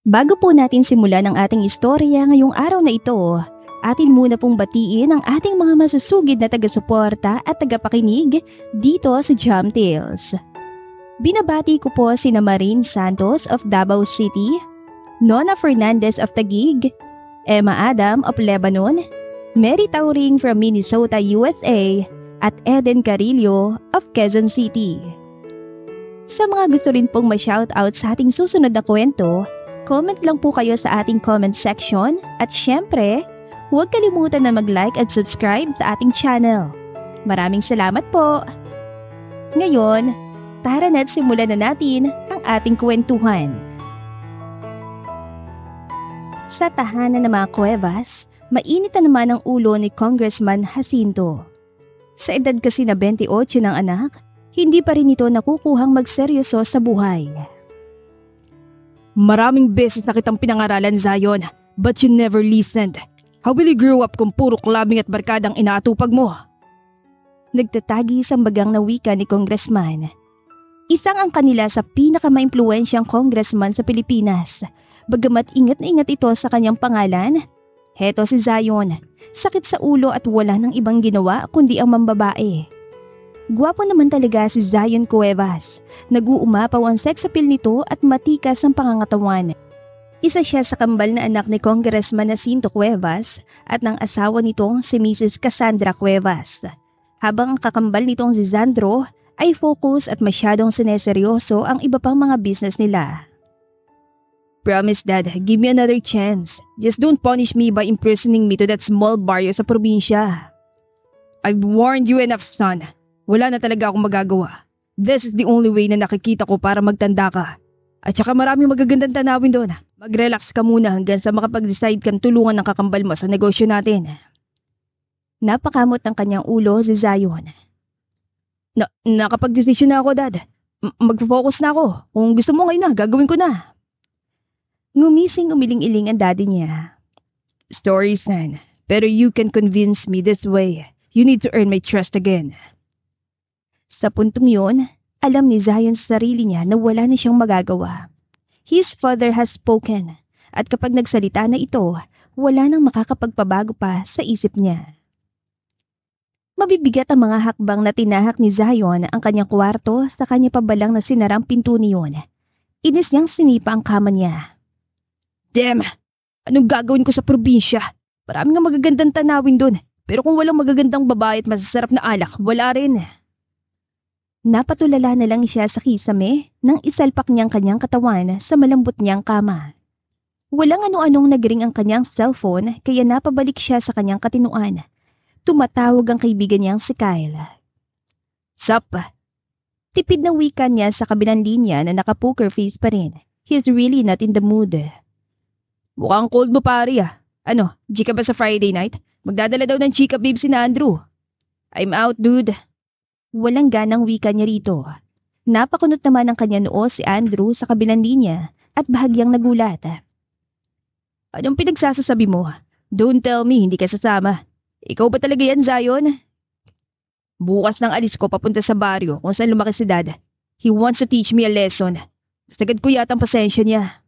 Bago po natin simulan ang ating istorya ngayong araw na ito, atin muna pong batiin ang ating mga masusugid na taga-suporta at tagapakinig dito sa Jam Tales. Binabati ko po sina Marin Santos of Davao City, Nona Fernandez of Taguig, Emma Adam of Lebanon, Mary Tauring from Minnesota, USA, at Eden Carillo of Quezon City. Sa mga gusto rin pong ma-shoutout sa ating susunod na kwento, comment lang po kayo sa ating comment section at syempre, huwag kalimutan na mag-like at subscribe sa ating channel. Maraming salamat po! Ngayon, tara na't simulan na natin ang ating kwentuhan. Sa tahanan ng mga Cuevas, mainit na naman ang ulo ni Congressman Jacinto. Sa edad kasi na 28 ng anak, hindi pa rin ito nakukuhang magseryoso sa buhay. Maraming beses na kitang pinangaralan, Zion, but you never listened. How will you grow up kung puro clubbing at barkadang inaatupag mo? Nagtatagi sa bagang na wika ni Congressman. Isang ang kanila sa pinakamaimpluwensyang congressman sa Pilipinas. Bagamat ingat na ingat ito sa kanyang pangalan, heto si Zion, sakit sa ulo at wala ng ibang ginawa kundi ang mambabae. Gwapo naman talaga si Zion Cuevas. Nag-uumapaw ang sex appeal nito at matikas ang pangangatawan. Isa siya sa kambal na anak ni Congressman Jacinto Cuevas at ng asawa nitong si Mrs. Cassandra Cuevas. Habang ang kakambal nitong si Zandro ay focus at masyadong sineseryoso ang iba pang mga business nila. Promise, Dad, give me another chance. Just don't punish me by imprisoning me to that small barrio sa probinsya. I've warned you enough, son. Wala na talaga akong magagawa. This is the only way na nakikita ko para magtanda ka. At saka maraming magagandang tanawin doon. Mag-relax ka muna hanggang sa makapag-decide kang tulungan ng kakambal mo sa negosyo natin. Napakamot ng kanyang ulo si Zion. Nakapag-desisyon na ako, Dad. Mag-focus na ako. Kung gusto mo ngayon na, gagawin ko na. Ngumising umiling-iling ang daddy niya. Story, son. Pero you can convince me this way. You need to earn my trust again. Sa puntong yun, alam ni Zion sa sarili niya na wala na siyang magagawa. His father has spoken at kapag nagsalita na ito, wala nang makakapagpabago pa sa isip niya. Mabibigat ang mga hakbang na tinahak ni Zion ang kanyang kwarto sa kanya pabalang na sinarang pinto niyon. Inis niyang sinipa ang kama niya. Damn! Anong gagawin ko sa probinsya? Maraming nga magagandang tanawin doon. Pero kung walang magagandang babae at masasarap na alak, wala rin. Napatulala na lang siya sa kisame nang isalpak niyang kanyang katawan sa malambot niyang kama. Walang ano-anong nagring ang kanyang cellphone kaya napabalik siya sa kanyang katinuan. Tumatawag ang kaibigan niyang si Kyle. Sup? Tipid na wika niya sa kabilang linya na naka-poker face pa rin. He's really not in the mood. Mukhang cold mo pare ah. Ano, chika ba sa Friday night? Magdadala daw ng chika babe si na Andrew. I'm out, dude. Walang ganang wika niya rito. Napakunot naman ang kanya noo si Andrew sa kabilang linya at bahagyang nagulat. Anong pinagsasasabi mo? Don't tell me hindi ka sasama. Ikaw ba talaga yan, Zion? Bukas ng alis ko papunta sa baryo kung saan lumaki si Dad. He wants to teach me a lesson. Sagad ko yata ang pasensya niya.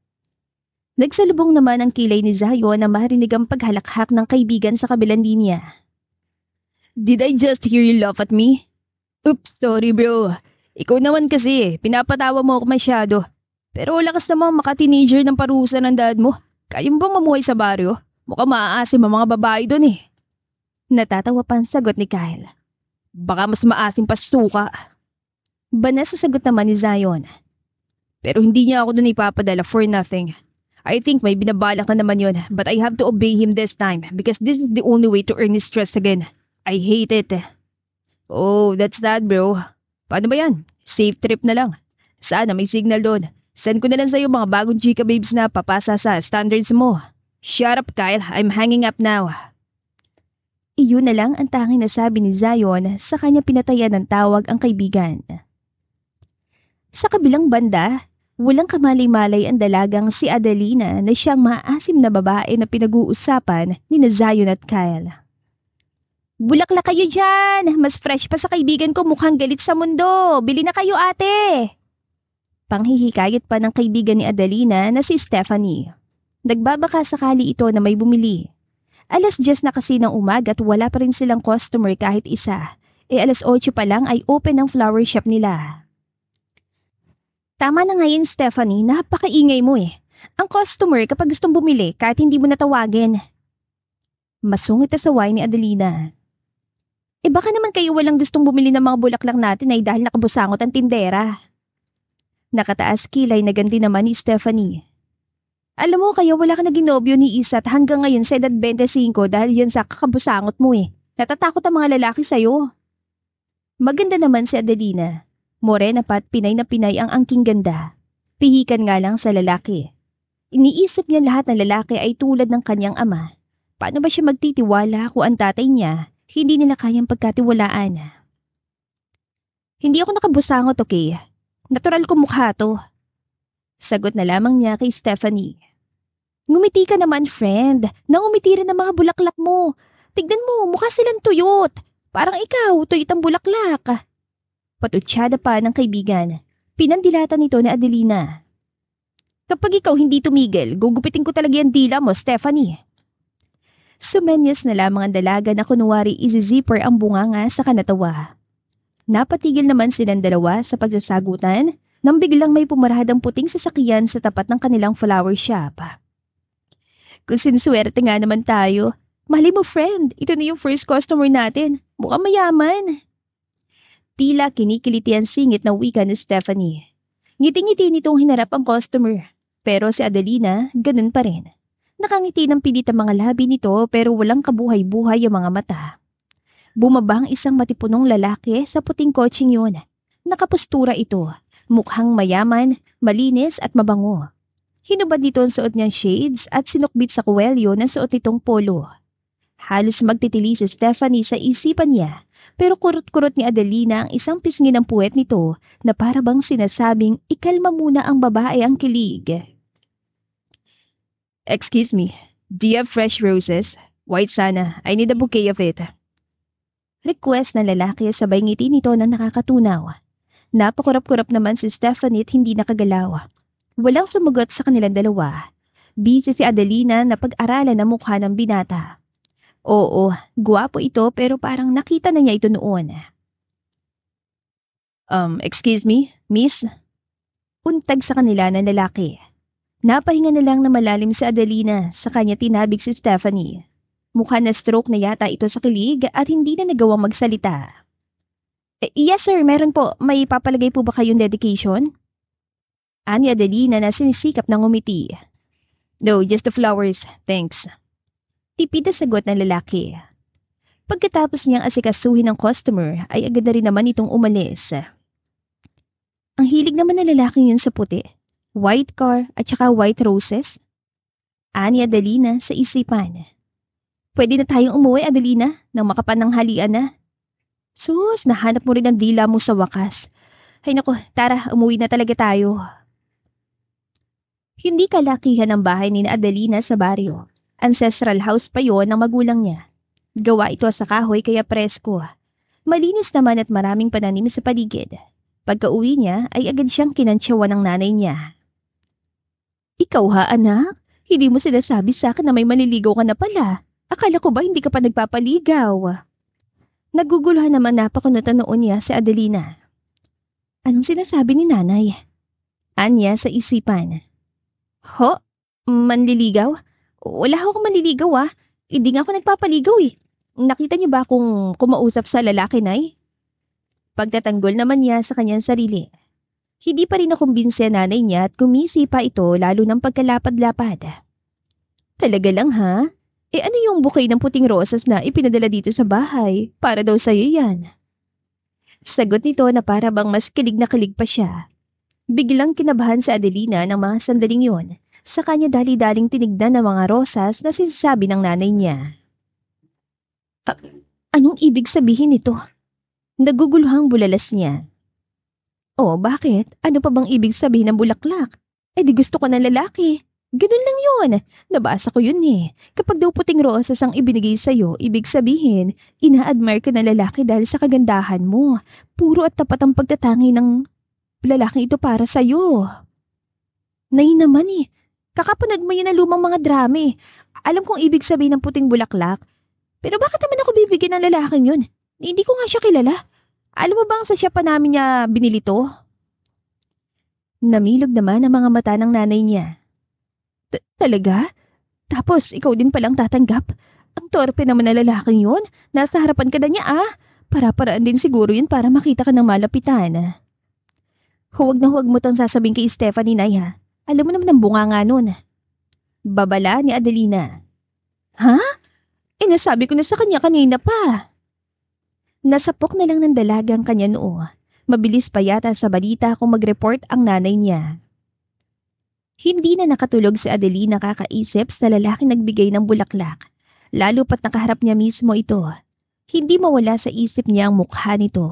Nagsalubong naman ang kilay ni Zion na marinig ang paghalakhak ng kaibigan sa kabilang linya. Did I just hear you laugh at me? Oops, sorry bro. Ikaw naman kasi, pinapatawa mo ako masyado. Pero lakas namang maka-teenager ng parusa ng dad mo. Kaya mo bang mamuhay sa baryo? Mukhang maaasim ang mga babae doon eh. Natatawa pa ang sagot ni Kyle. Baka mas maasim pa suka. Banas sa sagot naman ni Zion. Pero hindi niya ako doon ipapadala for nothing. I think may binabalak na naman yun, but I have to obey him this time because this is the only way to earn his trust again. I hate it. Oh, that's that bro. Paano ba yan? Safe trip na lang. Sana may signal doon. Send ko na lang sa'yo mga bagong chika babes na papasa sa standards mo. Shut up Kyle, I'm hanging up now. Iyon na lang ang tanging nasabi ni Zion sa kanya pinatayan ng tawag ang kaibigan. Sa kabilang banda, walang kamalay-malay ang dalagang si Adelina na siyang maasim na babae na pinag-uusapan ni Zion at Kyle. Bulaklak kayo dyan! Mas fresh pa sa kaibigan ko, mukhang galit sa mundo. Bili na kayo ate! Panghihikayat pa ng kaibigan ni Adelina na si Stephanie. Nagbabaka sakali ito na may bumili. 10:00 na kasi ng umaga at wala pa rin silang customer kahit isa. 8:00 pa lang ay open ang flower shop nila. Tama na ngayon, Stephanie, napakaingay mo eh. Ang customer kapag gustong bumili kahit hindi mo natawagin. Masungit na saway ni Adelina. Baka naman kayo walang gustong bumili ng mga bulaklak natin ay dahil nakabusangot ang tindera. Nakataas kilay na ganti naman ni Stephanie. Alam mo kaya wala ka naging nobyo ni Isat hanggang ngayon sa edad 25 dahil yan sa kakabusangot mo eh. Natatakot ang mga lalaki sa'yo. Maganda naman si Adelina. Morena pa at pinay na pinay ang angking ganda. Pihikan nga lang sa lalaki. Iniisip niya lahat ng lalaki ay tulad ng kanyang ama. Paano ba siya magtitiwala kung ang tatay niya hindi nila kayang pagkatiwalaan? Hindi ako nakabusangot, okay? Natural ko mukha to. Sagot na lamang niya kay Stephanie. Ngumiti ka naman, friend. Nangumiti rin ang mga bulaklak mo. Tignan mo, mukha silang tuyot. Parang ikaw, tuyot ang bulaklak. Patutsyada pa ng kaibigan. Pinandilatan nito ni Adelina. Kapag ikaw hindi tumigil, gugupitin ko talaga yung dila mo, Stephanie. Sumenyas na lamang ang dalaga na kunwari izizipper ang bunganga sa kanatawa. Napatigil naman silang dalawa sa pagsasagutan nang biglang may pumarahadang puting sasakyan sa tapat ng kanilang flower shop. Kung sinswerte nga naman tayo, mali mo friend, ito na yung first customer natin. Mukhang mayaman. Tila kinikiliti ang singit na wika ni Stephanie. Ngiti-ngiti nitong hinarap ang customer. Pero si Adelina, ganun pa rin. Nakangiti ng pilit ang mga labi nito pero walang kabuhay-buhay ang mga mata. Bumaba ang isang matipunong lalaki sa puting kotseng yun. Nakapustura ito, mukhang mayaman, malinis at mabango. Hinubad nito ang suot niyang shades at sinukbit sa kuwelyo na suot nitong polo. Halos magtitili si Stephanie sa isipan niya pero kurot-kurot ni Adelina ang isang pisngi ng puwet nito na para bang sinasabing ikalma muna ang babae ang kilig. Excuse me, do you have fresh roses? White sana, I need a bouquet of it. Request ng lalaki sabay ngiti nito na nakakatunaw. Napakurap-kurap naman si Stephanie at hindi nakagalaw. Walang sumagot sa kanilang dalawa. Busy si Adelina na pag-aralan ang mukha ng binata. Oo, guwapo ito pero parang nakita na niya ito noon. Excuse me, miss? Untag sa kanila ng lalaki. Napahinga na lang na malalim si Adelina sa kanya tinabig si Stephanie. Mukha na stroke na yata ito sa kilig at hindi na nagawang magsalita. Yes sir, meron po. May papalagay po ba kayong dedication? Ani Adelina na sinisikap ng umiti. No, just the flowers, thanks. Tipid na sagot ng lalaki. Pagkatapos niyang asikasuhin ng customer ay agad na rin naman itong umalis. Ang hilig naman ng lalaki yun sa puti. White car at saka white roses. Ani Adelina sa isipan. Pwede na tayong umuwi, Adelina, nang makapananghalian na. Sus, nahanap mo rin ang dila mo sa wakas. Ay naku, tara, umuwi na talaga tayo. Hindi kalakihan ang bahay ni Adelina sa baryo. Ancestral house pa yon ng magulang niya. Gawa ito sa kahoy kaya presko. Malinis naman at maraming pananim sa paligid. Pagka-uwi niya ay agad siyang kinantsawan ng nanay niya. Ikaw ha anak, hindi mo sinasabi sa akin na may manliligaw ka na pala. Akala ko ba hindi ka pa nagpapaligaw? Naguguluhan naman napakunutan noon niya si Adelina. Anong sinasabi ni nanay? Anya sa isipan. Ho? Manliligaw? Wala akong manliligaw ah. Hindi nga ako nagpapaligaw eh. Nakita niyo ba kung kumausap sa lalaki, nay? Pagtatanggol naman niya sa kanyang sarili. Hindi pa rin nakumbinsi ang nanay niya at kumisi pa ito lalo ng pagkalapad-lapad. Talaga lang ha? Ano yung bouquet ng puting rosas na ipinadala dito sa bahay? Para daw sa'yo yan. Sagot nito na para bang mas kilig na kilig pa siya. Biglang kinabahan sa Adelina ng mga sandaling yon. Sa kanya dali-daling tinignan ng mga rosas na sinasabi ng nanay niya. Anong ibig sabihin nito? Naguguluhang bulalas niya. Oh, bakit? Ano pa bang ibig sabihin ng bulaklak? Di gusto ko ng lalaki. Ganun lang yun. Nabasa ko yun eh. Kapag daw puting rosas ang ibinigay sa'yo, ibig sabihin, ina-admire ka ng lalaki dahil sa kagandahan mo. Puro at tapat ang pagtatangi ng lalaking ito para sa'yo. Nay naman eh, kakapanood mo yun na lumang mga drama eh. Alam kong ibig sabihin ng puting bulaklak. Pero bakit naman ako bibigyan ng lalaking yun? Hindi ko nga siya kilala. Alam mo bang sa siya pa namin niya binili to? Namilog naman ang mga mata ng nanay niya. Talaga? Tapos ikaw din palang tatanggap? Ang torpe naman na lalaking yun. Nasa harapan ka na niya Para-paraan din siguro yun para makita ka ng malapitan. Huwag na huwag mo tong sasabihin kay Stephanie, Nay ha. Alam mo naman ang bunga nga nun. Babala ni Adelina. Ha? Nasabi ko na sa kanya kanina pa. Nasapok na lang ng dalaga ang kanya noo. Mabilis pa yata sa balita kung mag-report ang nanay niya. Hindi na nakatulog si Adelina kakaisip sa lalaking nagbigay ng bulaklak. Lalo pat nakaharap niya mismo ito. Hindi mawala sa isip niya ang mukha nito.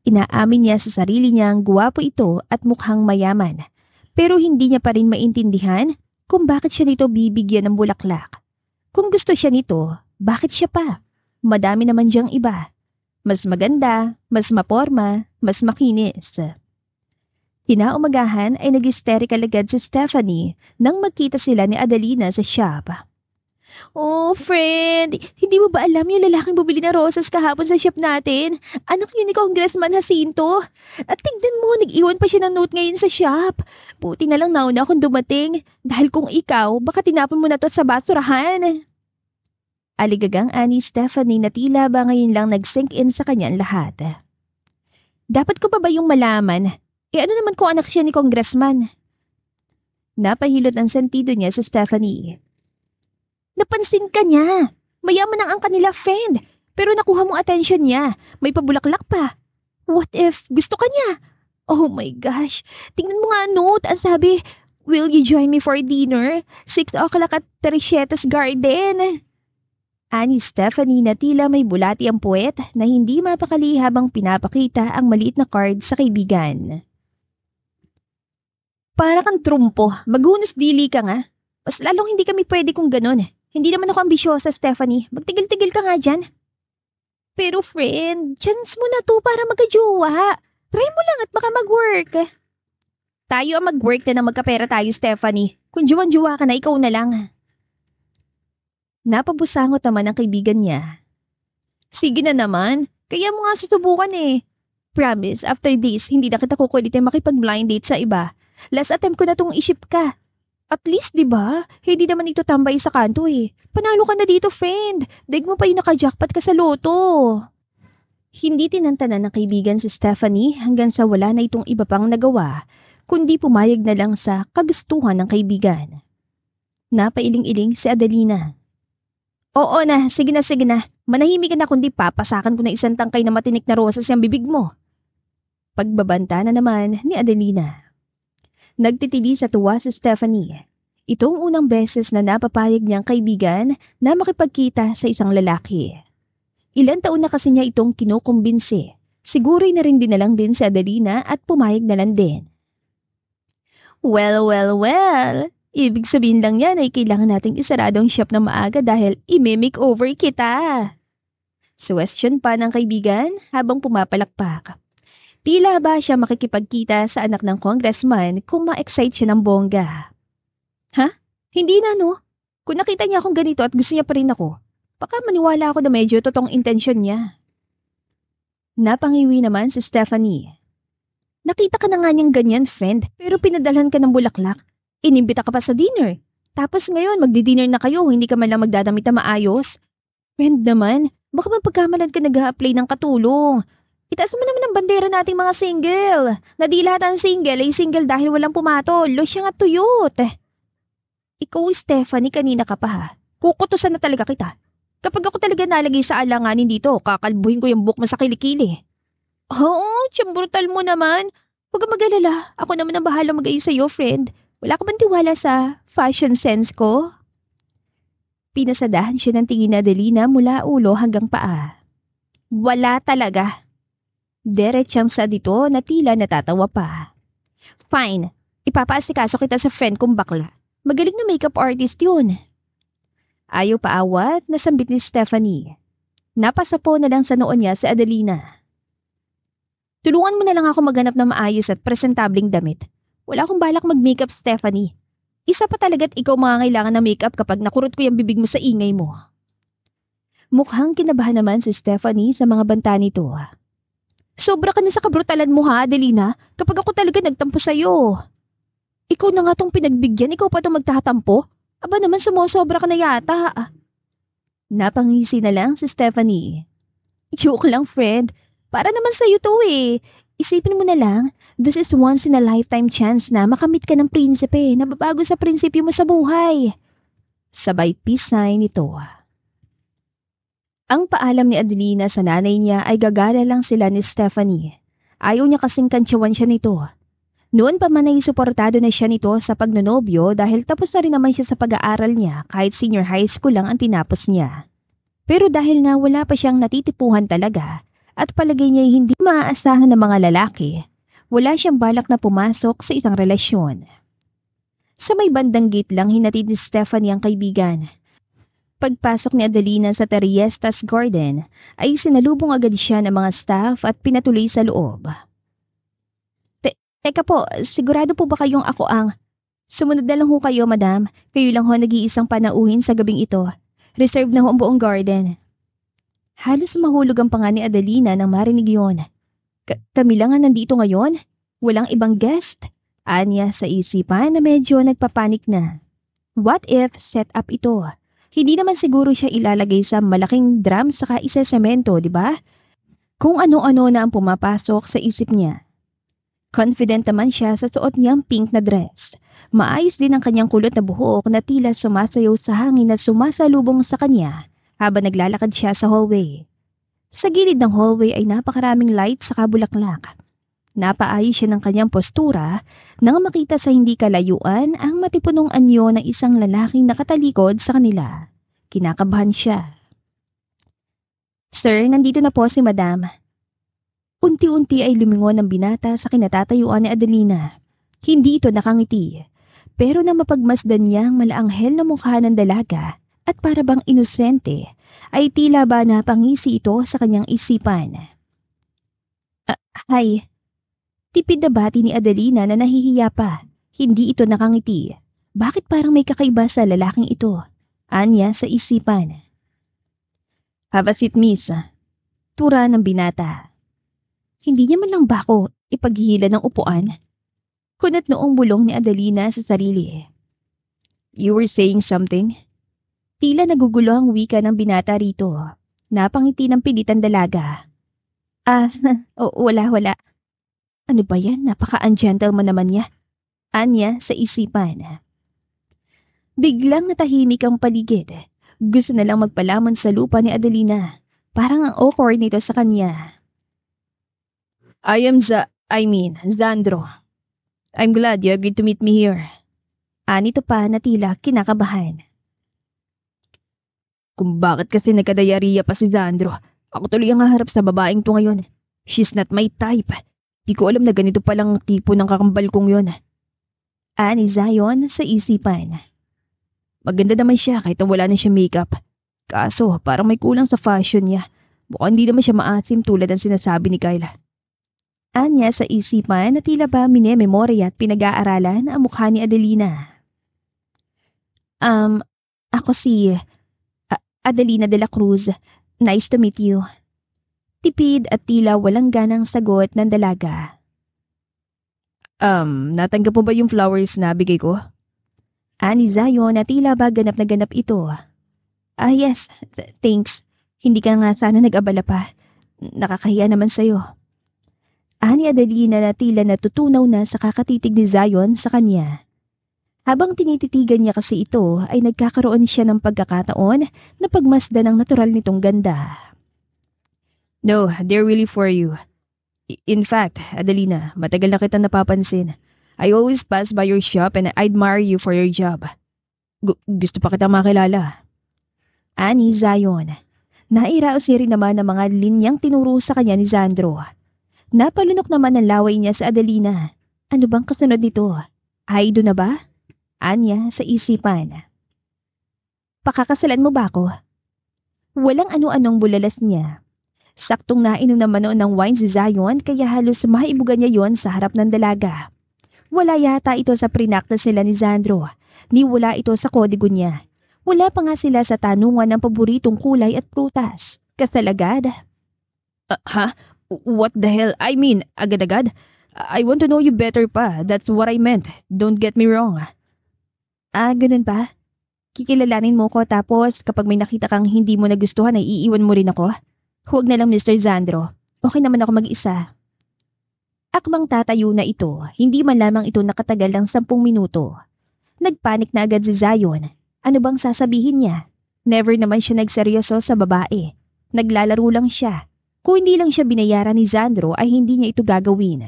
Inaamin niya sa sarili niyang guwapo ito at mukhang mayaman. Pero hindi niya pa rin maintindihan kung bakit siya nito bibigyan ng bulaklak. Kung gusto siya nito, bakit siya pa? Madami naman diyang iba. Mas maganda, mas maporma, mas makinis. Kinaumagahan ay nag-hysterical agad si Stephanie nang magkita sila ni Adelina sa shop. Oh, friend, hindi mo ba alam yung lalaking bumili ng rosas kahapon sa shop natin? Anak yun ni Congressman Jacinto. At tignan mo, nag-iwan pa siya ng note ngayon sa shop. Buti na lang nauna akong dumating dahil kung ikaw, baka tinapon mo na to sa basurahan. Aligagang ani Stephanie na tila ba ngayon lang nag-sink in sa kanya lahat. Dapat ko pa ba yung malaman? Ano naman kung anak siya ni Congressman? Napahilot ang sentido niya sa Stephanie. Napansin ka niya. Mayaman ang kanila friend. Pero nakuha mong attention niya. May pabulaklak pa. What if gusto ka niya? Oh my gosh. Tingnan mo nga note. Ang sabi, will you join me for dinner? 6 o'clock at Teresieta's Garden. Ani Stephanie na tila may bulati ang puwet na hindi mapakali habang pinapakita ang maliit na card sa kaibigan. Para kang trumpo. Maghunos dili ka nga. Mas lalong hindi kami pwede kung ganun. Hindi naman ako ambisyosa, Stephanie. Magtigil-tigil ka nga dyan. Pero friend, chance mo na to para magkajowa. Try mo lang at baka mag-work. Tayo ang mag-work na magkapera tayo, Stephanie. Kung juwan-juwa ka na, ikaw na lang. Napabusangot naman ang kaibigan niya. Sige na naman. Kaya mo nga susubukan eh. Promise, after this, hindi na kita kukulitin makipag-blind date sa iba. Last attempt ko na tong iship ka. At least, di ba? Hindi naman ito tambay sa kanto eh. Panalo ka na dito, friend. Daig mo pa yung naka-jackpot ka sa loto. Hindi tinantanan ng kaibigan si Stephanie hanggang sa wala na itong iba pang nagawa, kundi pumayag na lang sa kagustuhan ng kaibigan. Napailing-iling si Adelina. Oo na, sige na. Manahimik ka na kundi papasakan ko na isang tangkay na matinik na rosas yung bibig mo. Pagbabanta na naman ni Adelina. Nagtitili sa tuwa si Stephanie. Itong unang beses na napapayag niyang kaibigan na makipagkita sa isang lalaki. Ilan taon na kasi niya itong kinukumbinsi. Siguro'y na rin dinalang din si Adelina at pumayag na lang din. Well. Ibig sabihin lang yan ay kailangan nating isaradong shop na maaga dahil i-makeover kita. Suwestiyon pa ng kaibigan habang pumapalakpak. Tila ba siya makikipagkita sa anak ng congressman kung ma-excite siya ng bongga? Ha? Hindi na no? Kung nakita niya akong ganito at gusto niya pa rin ako, baka maniwala ako na medyo totoong intensyon niya. Napangiwi naman si Stephanie. Nakita ka na nga niyang ganyan, friend, pero pinadalhan ka ng bulaklak. Inimbita ka pa sa dinner. Tapos ngayon, magdi-dinner na kayo, hindi ka man lang magdadamit na maayos. Friend naman, baka mapagkamalan ka nag-a-apply ng katulong. Itaas mo naman ang bandera nating mga single. Na di lahat ang single ay single dahil walang pumatol. Losyang at tuyot. Ikaw, Stephanie, kanina ka pa ha. Kukutusan na talaga kita. Kapag ako talaga nalagay sa alanganin dito, kakalbuhin ko yung buhok mo sa kilikili. Oo, brutal mo naman. Huwag kang mag-alala. Ako naman ang bahala mag-ayos sa'yo, friend. Wala ka bang tiwala sa fashion sense ko? Pinasadahan siya ng tingin na Adelina mula ulo hanggang paa. Wala talaga. Diretsang sa dito na tila natatawa pa. Fine, ipapaasikaso kita sa friend kong bakla. Magaling na makeup artist yun. Ayaw paawat na sambit ni Stephanie. Napasapo na lang sa noon niya si Adelina. Tulungan mo na lang ako maghanap ng maayos at presentabling damit. Wala akong balak mag-makeup, Stephanie. Isa pa talaga't ikaw mangangailangan ng makeup kapag nakurot ko yung bibig mo sa ingay mo. Mukhang kinabahan naman si Stephanie sa mga banta nito. Sobra ka na sa kabrutalan mo ha, Adelina, kapag ako talaga nagtampo sa'yo. Ikaw na nga tong pinagbigyan, ikaw pa tong magtatampo. Aba naman sumosobra ka na yata. Napangisi na lang si Stephanie. Joke lang, friend. Para naman sa'yo to eh. Isipin mo na lang, this is once in a lifetime chance na makamit ka ng prinsipe na babago sa prinsipyo mo sa buhay. Sabay peace sign ito. Ang paalam ni Adelina sa nanay niya ay gagala lang sila ni Stephanie. Ayaw niya kasing kantsawan siya nito. Noon pa man ay suportado na siya nito sa pagnonobyo dahil tapos na rin naman siya sa pag-aaral niya kahit senior high school lang ang tinapos niya. Pero dahil nga wala pa siyang natitipuhan talaga at palagay niya hindi maaasahan ng mga lalaki, wala siyang balak na pumasok sa isang relasyon. Sa may bandang gate lang hinatid ni Stephanie ang kaibigan. Pagpasok ni Adelina sa Terriestas Garden ay sinalubong agad siya ng mga staff at pinatuloy sa loob. Teka po, sigurado po ba kayong ako ang… Sumunod na lang ho kayo, madam. Kayo lang ho nag-iisang panauhin sa gabing ito. Reserve na ho ang buong garden. Halos mahulog ang panga ni Adelina nang marinig yun. Kami lang nga nandito ngayon? Walang ibang guest? Anya sa isipan na medyo nagpapanik na. What if set up ito? Hindi naman siguro siya ilalagay sa malaking drum saka isa-semento, di ba? Kung ano-ano na ang pumapasok sa isip niya. Confident naman siya sa suot niyang pink na dress. Maayos din ang kanyang kulot na buhok na tila sumasayaw sa hangin na sumasalubong sa kanya habang naglalakad siya sa hallway. Sa gilid ng hallway ay napakaraming lights sa kabulaklak. Napaayos siya ng kanyang postura nang makita sa hindi kalayuan ang matipunong anyo ng isang lalaking nakatalikod sa kanila. Kinakabahan siya. Sir, nandito na po si Madam. Unti-unti ay lumingon ang binata sa kinatatayuan ni Adelina. Hindi ito nakangiti, pero na mapagmasdan niya ang malaanghel na mukha ng dalaga at para bang inosente ay tila ba napangisi ito sa kanyang isipan. Hi. Tipid na bati ni Adelina na nahihiya pa. Hindi ito nakangiti. Bakit parang may kakaiba sa lalaking ito? Anya sa isipan. Have a seat, miss. Tura ng binata. Hindi niya man lang ba ako ipaghihila ng upuan? Kunat noong bulong ni Adelina sa sarili. You were saying something? Tila nagugulo ang wika ng binata rito. Napangiti ng pilitan dalaga. Wala. Ano ba yan? Napaka-ungentleman naman niya. Anya sa isipan. Biglang natahimik ang paligid. Gusto na lang magpalamon sa lupa ni Adelina. Parang ang awkward nito sa kanya. Zandro. I'm glad you agreed to meet me here. Anito pa na tila kinakabahan. Kung bakit kasi nagkadayariya pa si Zandro, ako tuloy ang haharap sa babaeng to ngayon. She's not my type. Di ko alam na ganito palang tipo ng kakambal kong yun. Ani Zion sa isipan. Maganda naman siya kahit wala na siya makeup. Kaso parang may kulang sa fashion niya. Mukhang hindi naman siya maasim tulad ang sinasabi ni Kyle. Anya sa isipan na tila ba minememorya at pinag-aaralan ang mukha ni Adelina. Ako si Adelina de la Cruz. Nice to meet you. Tipid at tila walang ganang sagot ng dalaga. Natanggap mo ba yung flowers na bigay ko? Ani Zion na tila ba ganap na ganap ito. Yes, thanks. Hindi ka nga sana nag-abala pa. Nakakahiya naman sa'yo. Ani Adelina na tila natutunaw na sa kakatitig ni Zion sa kanya. Habang tinititigan niya kasi ito ay nagkakaroon siya ng pagkakataon na pagmasdan ng natural nitong ganda. No, they're really for you. In fact, Adelina, matagal na kita napapansin. I always pass by your shop and I admire you for your job. Gusto pa kita makilala. Ani Zion. Nairaos rin naman ang mga linyang tinuro sa kanya ni Zandro. Napalunok naman ang laway niya sa Adelina. Ano bang kasunod nito? Aido na ba? Anya sa isipan. Pakakasalan mo ba ako? Walang ano-anong bulalas niya. Saktong nainom naman noon ng wine si Zion kaya halos maibugan niya yon sa harap ng dalaga. Wala yata ito sa prinaktas nila ni Sandro, ni wala ito sa kodigo niya. Wala pa nga sila sa tanungan ng paboritong kulay at prutas. Kasalagad. Ha? What the hell? I mean, agad-agad? I want to know you better pa. That's what I meant. Don't get me wrong. Ganun pa? Kikilalanin mo ko tapos kapag may nakita kang hindi mo nagustuhan ay iiwan mo rin ako? Huwag na lang Mr. Sandro. Okay naman ako mag-isa. Akmang tatayo na ito, hindi man lamang ito nakatagal ng 10 minuto. Nagpanik na agad si Zion. Ano bang sasabihin niya? Never naman siya nagseryoso sa babae. Naglalaro lang siya. Kung hindi lang siya binayaran ni Sandro ay hindi niya ito gagawin.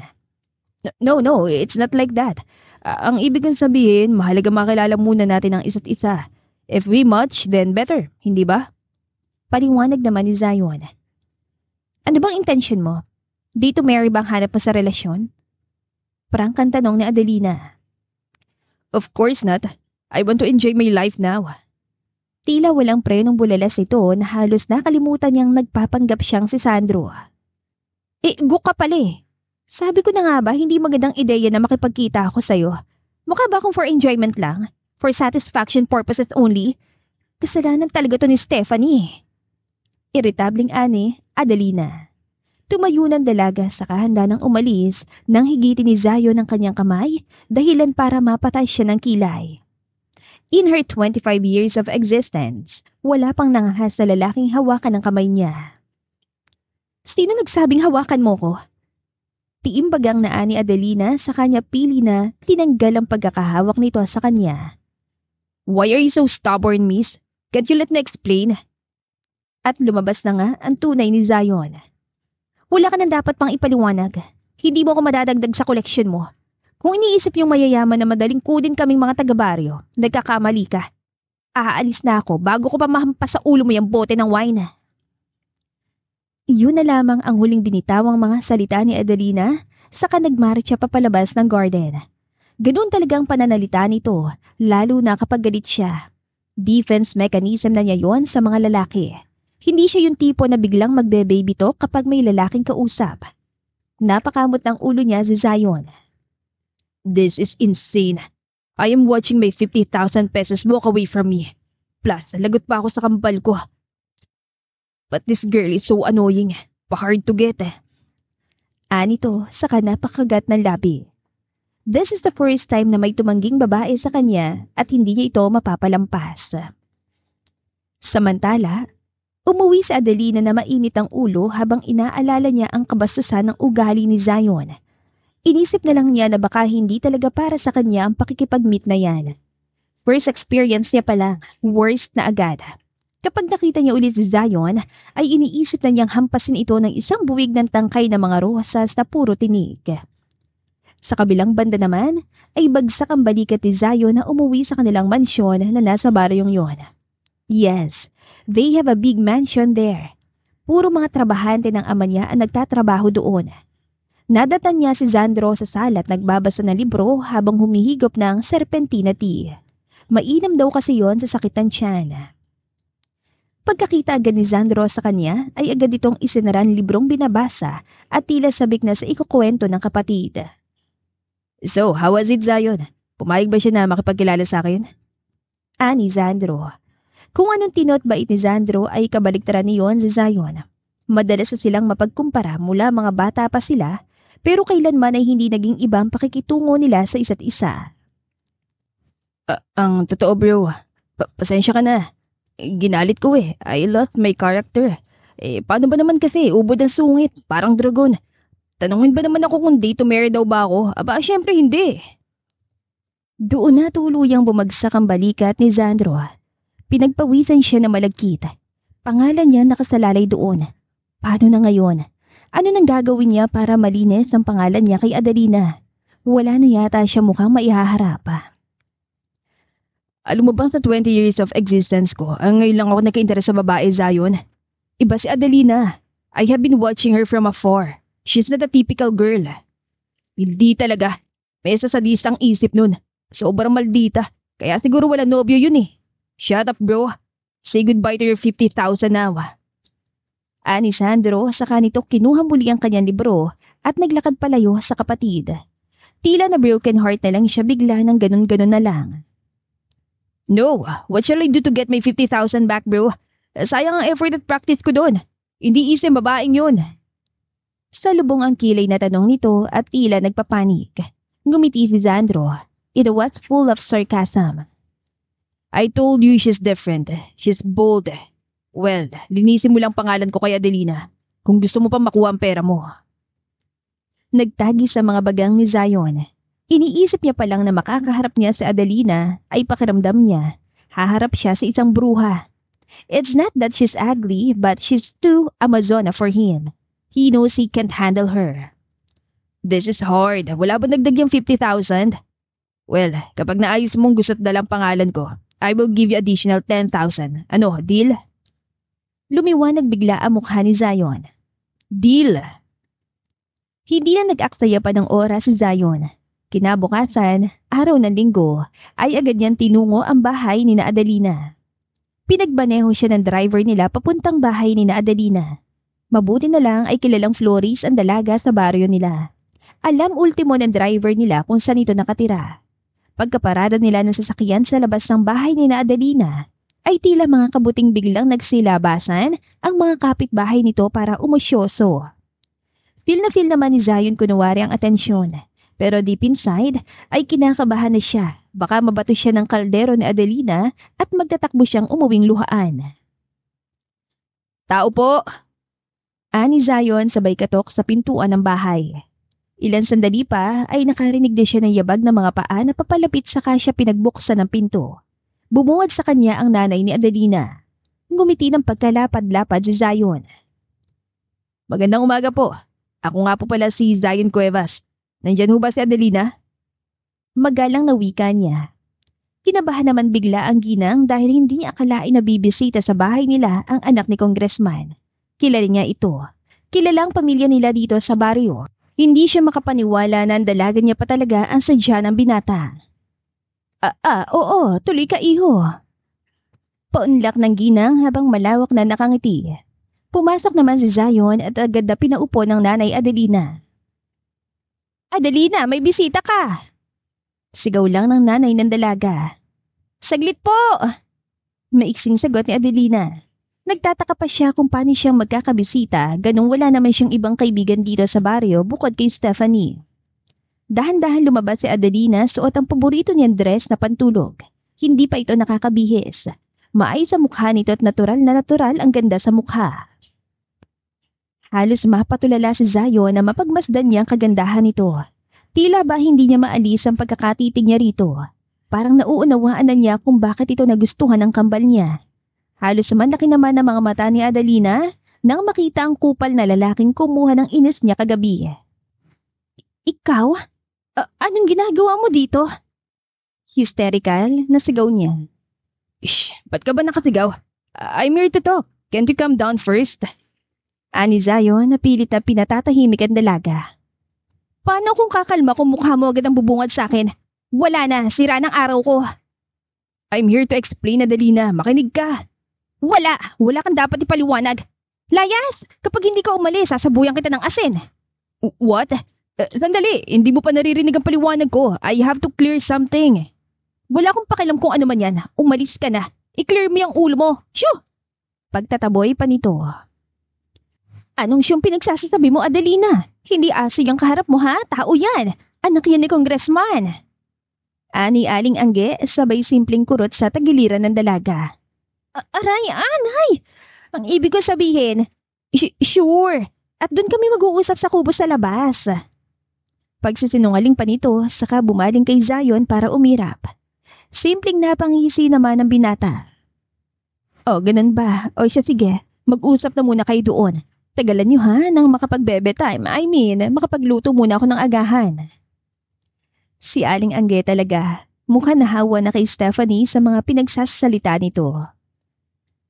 No, it's not like that. Ang ibig kong sabihin, mahalaga makilala muna natin ang isa't isa. If we match, then better, hindi ba? Paliwanag naman ni Zion. Ano bang intention mo? Date to marry bang hanap mo sa relasyon? Prangkang tanong ni Adelina. Of course not. I want to enjoy my life now. Tila walang prenong bulalas ito na halos nakalimutan niyang nagpapanggap siyang si Sandro. Guk ka pala eh. Sabi ko na nga ba hindi magandang ideya na makipagkita ako sa'yo? Mukha ba akong for enjoyment lang? For satisfaction purposes only? Kasalanan talaga to ni Stephanie. Irritabling ani, Adelina. Tumayo ng dalaga sa kahanda ng umalis nang higitin ni Zion ng kanyang kamay dahilan para mapatay siya ng kilay. In her 25 years of existence, wala pang nangahas sa lalaking hawakan ng kamay niya. Sino nagsabing hawakan mo ko? Tiimbagang naa ni Adelina sa kanya pili na tinanggal ang pagkakahawak nito sa kanya. Why are you so stubborn, miss? Can't you let me explain? At lumabas na nga ang tunay ni Zion. Wala ka nang dapat pang ipaliwanag. Hindi mo ko madadagdag sa koleksyon mo. Kung iniisip niyong mayayaman na madaling kudin kaming mga taga-baryo, nagkakamali ka. Aalis na ako bago ko pa mahampas sa ulo mo yung bote ng wine. Iyon na lamang ang huling binitawang mga salita ni Adelina saka nagmarcha papalabas ng garden. Ganoon talagang pananalita nito, lalo na kapag galit siya. Defense mechanism na niya yon sa mga lalaki. Hindi siya yung tipo na biglang magbe-baby talk kapag may lalaking kausap. Napakamot ng ulo niya si Zion. This is insane. I am watching my 50,000 pesos walk away from me. Plus, lagot pa ako sa kambal ko. But this girl is so annoying. Pa-hard to get eh. Anito, saka napakagat ng labi. This is the first time na may tumangging babae sa kanya at hindi niya ito mapapalampas. Samantala, umuwi si Adelina na mainit ang ulo habang inaalala niya ang kabastusan ng ugali ni Zion. Inisip na lang niya na baka hindi talaga para sa kanya ang pakikipag-meet na yan. First experience niya pa lang, worst na agad. Kapag nakita niya ulit si Zion, ay iniisip na niyang hampasin ito ng isang buwig ng tangkay na mga rosas na puro tinig. Sa kabilang banda naman, ay bagsak ang balikat ni Zion na umuwi sa kanilang mansyon na nasa baryong yon. Yes, they have a big mansion there. Puro mga trabahante ng ama niya ang nagtatrabaho doon. Nadatan niya si Sandro sa sala at nagbabasa ng libro habang humihigop ng serpentina tea. Mainam daw kasi yon sa sakit ng tiyan. Pagkakita agad ni Sandro sa kanya ay agad itong isinaran librong binabasa at tila sabik na sa ikukwento ng kapatid. So, how was it, Zion? Pumayag ba siya na makipagkilala sa akin? Ani Sandro. Kung anong tinot bait ni Sandro ay kabaliktaran niyon si Zion. Madalas na silang mapagkumpara mula mga bata pa sila pero kailanman ay hindi naging ibang pakikitungo nila sa isa't isa. Ang totoo bro, pasensya ka na. Ginalit ko eh. I lost my character. Paano ba naman kasi? Ubod ang sungit. Parang dragon. Tanungin ba naman ako kung date to marry daw ba ako? Aba, syempre hindi. Doon na tuluyang bumagsak ang balikat ni Sandro. Pinagpawisan siya na malagkit. Pangalan niya nakasalalay doon. Paano na ngayon? Ano nang gagawin niya para malinis ang pangalan niya kay Adelina? Wala na yata siya mukhang maihaharap. Alam mo bang sa 20 years of existence ko, ngayon lang ako nagka-interes sa babae, Zion? Iba si Adelina. I have been watching her from afar. She's not a typical girl. Hindi talaga. May sasadistang isip nun. Sobrang maldita. Kaya siguro wala nobyo yun eh. Shut up bro. Say goodbye to your 50,000 now. Ani Sandro, saka nito kinuha muli ang kanyang libro at naglakad palayo sa kapatid. Tila na broken heart na lang siya bigla ng ganun-ganun na lang. No, what shall I do to get my 50,000 back, bro? Sayang ang effort at practice ko doon. Hindi easy ang babaeng yun. Sa lubong ang kilay na tanong nito at tila nagpapanik. Ngumiti si Sandro. It was full of sarcasm. I told you she's different. She's bold. Well, linisin mo lang pangalan ko kay Adelina kung gusto mo pa makuha ang pera mo. Nagtagi sa mga bagang ni Zion. Iniisip niya pa lang na makakaharap niya si Adelina ay pakiramdam niya. Haharap siya sa isang bruha. It's not that she's ugly but she's too Amazona for him. He knows he can't handle her. This is hard. Wala ba nagdag yung 50,000? Well, kapag naayos mong gusto't dalang pangalan ko, I will give you additional 10,000. Ano, deal? Lumiwanag bigla ang mukha ni Zion. Deal! Hindi na nag-aksaya pa ng oras si Zion. Kinabukasan, araw ng linggo, ay agad niyang tinungo ang bahay ni na Adelina. Pinagbaneho siya ng driver nila papuntang bahay ni na Adelina. Mabuti na lang ay kilalang florist ang dalaga sa baryo nila. Alam ultimo ng driver nila kung saan ito nakatira. Pagkaparada nila ng sasakyan sa labas ng bahay ni na Adelina, ay tila mga kabuting biglang nagsilabasan ang mga kapitbahay nito para umusyoso. Feel naman ni Zion kunwari ang atensyon, pero deep inside ay kinakabahan na siya. Baka mabato siya ng kaldero ni Adelina at magtatakbo siyang umuwing luhaan. Tao po! Ani Zion sabay katok sa pintuan ng bahay. Ilan sandali pa ay nakarinig din siya ng yabag ng mga paa na papalapit saka siya pinagbuksan ng pinto. Bumungad sa kanya ang nanay ni Adelina. Ngumiti ng pagkalapad-lapad si Zion. Magandang umaga po. Ako nga po pala si Zion Cuevas. Nandyan ho ba si Adelina? Magalang na wika niya. Kinabahan naman bigla ang ginang dahil hindi niya akalain na bibisita sa bahay nila ang anak ni Congressman. Kilala niya ito. Kilala ang pamilya nila dito sa baryo. Hindi siya makapaniwala na ang dalaga niya pa talaga ang sadya ng binata. Oo, tuloy ka iho. Paunlak ng ginang habang malawak na nakangiti. Pumasok naman si Zion at agad na pinaupo ng nanay Adelina. Adelina, may bisita ka! Sigaw lang ng nanay ng dalaga. Saglit po! Maiksing sagot ni Adelina. Nagtataka pa siya kung paano siyang magkakabisita, ganung wala naman siyang ibang kaibigan dito sa baryo bukod kay Stephanie. Dahan-dahan lumabas si Adelina suot ang paborito niyang dress na pantulog. Hindi pa ito nakakabihis. Maayos sa mukha nito at natural na natural ang ganda sa mukha. Halos mapatulala si Zion na mapagmasdan niya ang kagandahan nito. Tila ba hindi niya maalis ang pagkakatitig niya rito. Parang nauunawaan na niya kung bakit ito nagustuhan ng kambal niya. Halos manlaki naman ang mga mata ni Adelina nang makita ang kupal na lalaking kumuha ng inis niya kagabi. Ikaw? Anong ginagawa mo dito? Hysterical na sigaw niya. Shh, ba't ka ba nakasigaw? I'm here to talk. Can't you come down first? Ani Zion na pilit na pinatatahimik ang dalaga. Paano kung kakalma kung mukha mo agad ang bubungad sa akin? Wala na, sira ng araw ko. I'm here to explain, Adelina. Makinig ka. Wala kang dapat ipaliwanag. Layas, kapag hindi ka umalis, sasabuyan kita ng asin. What? Sandali, hindi mo pa naririnig ang paliwanag ko. I have to clear something. Wala akong pakialam kung ano man yan. Umalis ka na. I-clear mo yung ulo mo. Shoo! Pagtataboy pa nito. Anong siyang pinagsasasabi mo, Adelina? Hindi aso yung kaharap mo ha? Tao yan. Anak yan ni Congressman. Ani Aling Angge sabay simpleng kurot sa tagiliran ng dalaga. Aray, anay! Ang ibig ko sabihin, sure. At doon kami mag-uusap sa kubo sa labas. Pagsisinungaling pa nito, saka bumaling kay Zion para umirap. Simpleng napangisi naman ng binata. O, ganun ba? O siya sige, mag-usap na muna kayo doon. Tagalan niyo ha nang makapag-bebe time. I mean, makapagluto muna ako ng agahan. Si Aling Angge talaga, mukha nahawa na kay Stephanie sa mga pinagsasalita nito.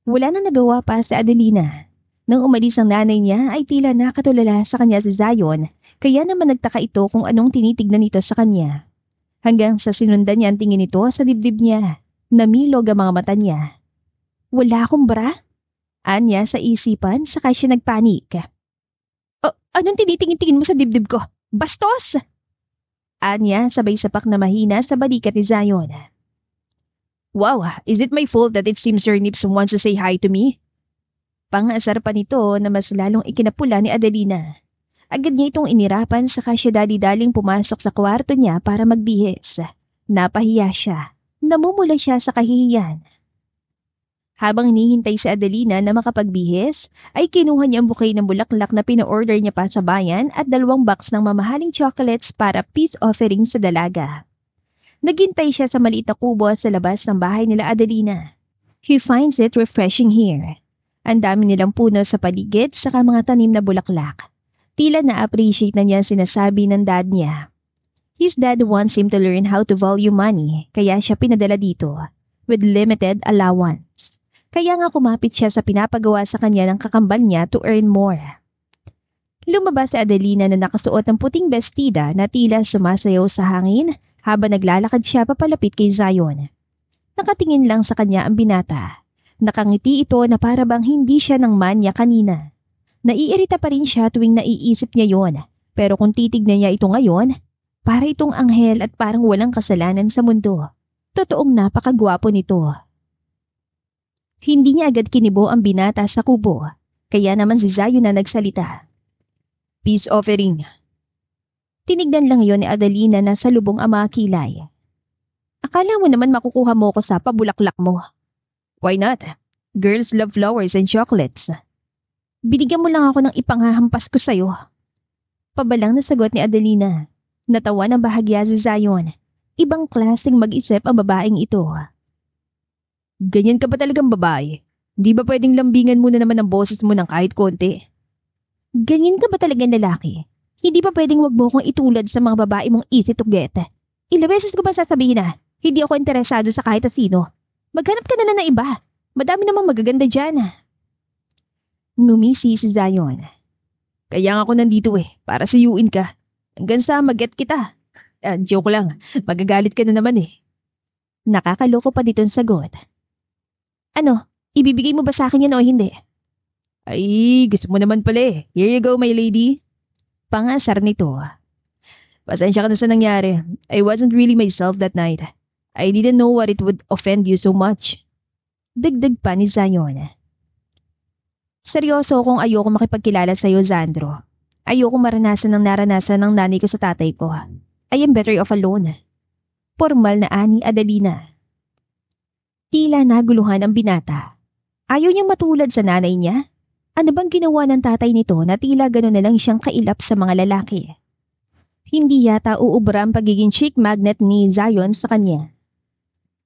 Wala na nagawa pa si Adelina. Nang umalis ang nanay niya ay tila nakatulala sa kanya si Zion, kaya naman nagtaka ito kung anong tinitignan nito sa kanya. Hanggang sa sinundan niya ang tingin nito sa dibdib niya, namilog ang mga mata niya. Wala akong bra? Anya sa isipan saka siya nagpanik. "Oh, anong tinitingin-tingin mo sa dibdib ko? Bastos!" Anya sabay sapak na mahina sa balikat ni Zion. Wow, is it my fault that it seems your nips wants to say hi to me? Pang-asar pa nito na mas lalong ikinapula ni Adelina. Agad niya itong inirapan saka siya dali-daling pumasok sa kwarto niya para magbihis. Napahiya siya. Namumula siya sa kahihiyan. Habang hinihintay si Adelina na makapagbihis, ay kinuha niya ang bouquet ng bulaklak na pina-order niya pa sa bayan at 2 box ng mamahaling chocolates para peace offering sa dalaga. Naghintay siya sa maliit na kubo sa labas ng bahay nila Adelina. He finds it refreshing here. Ang dami nilang puno sa paligid saka mga tanim na bulaklak. Tila na-appreciate na niya sinasabi ng dad niya. His dad wants him to learn how to value money kaya siya pinadala dito with limited allowance. Kaya nga kumapit siya sa pinapagawa sa kanya ng kakambal niya to earn more. Lumabas si Adelina na nakasuot ng puting bestida na tila sumasayaw sa hangin habang naglalakad siya papalapit kay Zion. Nakatingin lang sa kanya ang binata. Nakangiti ito na para bang hindi siya ng manya kanina. Naiirita pa rin siya tuwing naiisip niya yon. Pero kung titignan niya ito ngayon, para itong anghel at parang walang kasalanan sa mundo. Totoong napakagwapo nito. Hindi niya agad kinibo ang binata sa kubo. Kaya naman si Zion na nagsalita. Peace offering. Tinignan lang yon ni Adelina na sa lubong ang mga kilay. Akala mo naman makukuha mo ko sa pabulaklak mo. Why not? Girls love flowers and chocolates. Binigyan mo lang ako ng ipanghahampas ko sa'yo. Pabalang na sagot ni Adelina. Natawa ng bahagya si Zion. Ibang klaseng mag-isip ang babaeng ito. Ganyan ka ba talagang babae? Di ba pwedeng lambingan mo na naman ang boses mo ng kahit konti? Ganyan ka ba talagang lalaki? Hindi ba pwedeng wag mo akong itulad sa mga babae mong easy to get? Ilang beses ko ba sasabihin na hindi ako interesado sa kahit sino? Maghanap ka na ng iba. Madami namang magaganda dyan. Ngumisi si Zion. Kaya nga ako nandito para siyuin ka. Hanggang sa mag-get kita. Joke lang, magagalit ka na naman Nakakaloko pa ditong sagot. Ano, ibibigay mo ba sa akin yan o hindi? Ay, gusto mo naman pala Here you go, my lady. Pangasar nito. Pasensya ka na sa nangyari. I wasn't really myself that night. I didn't know what it would offend you so much. Dagdag pa ni Zion. Seryoso kung ayoko makipagkilala sa iyo, Zandro. Ayoko maranasan ng naranasan ng nanay ko sa tatay ko. I am better off alone. Formal na ani Adelina. Tila naguluhan ang binata. Ayaw niyang matulad sa nanay niya. Ano bang ginawa ng tatay nito na tila gano'n na lang siyang kailap sa mga lalaki? Hindi yata uubra ang pagiging chick magnet ni Zion sa kanya.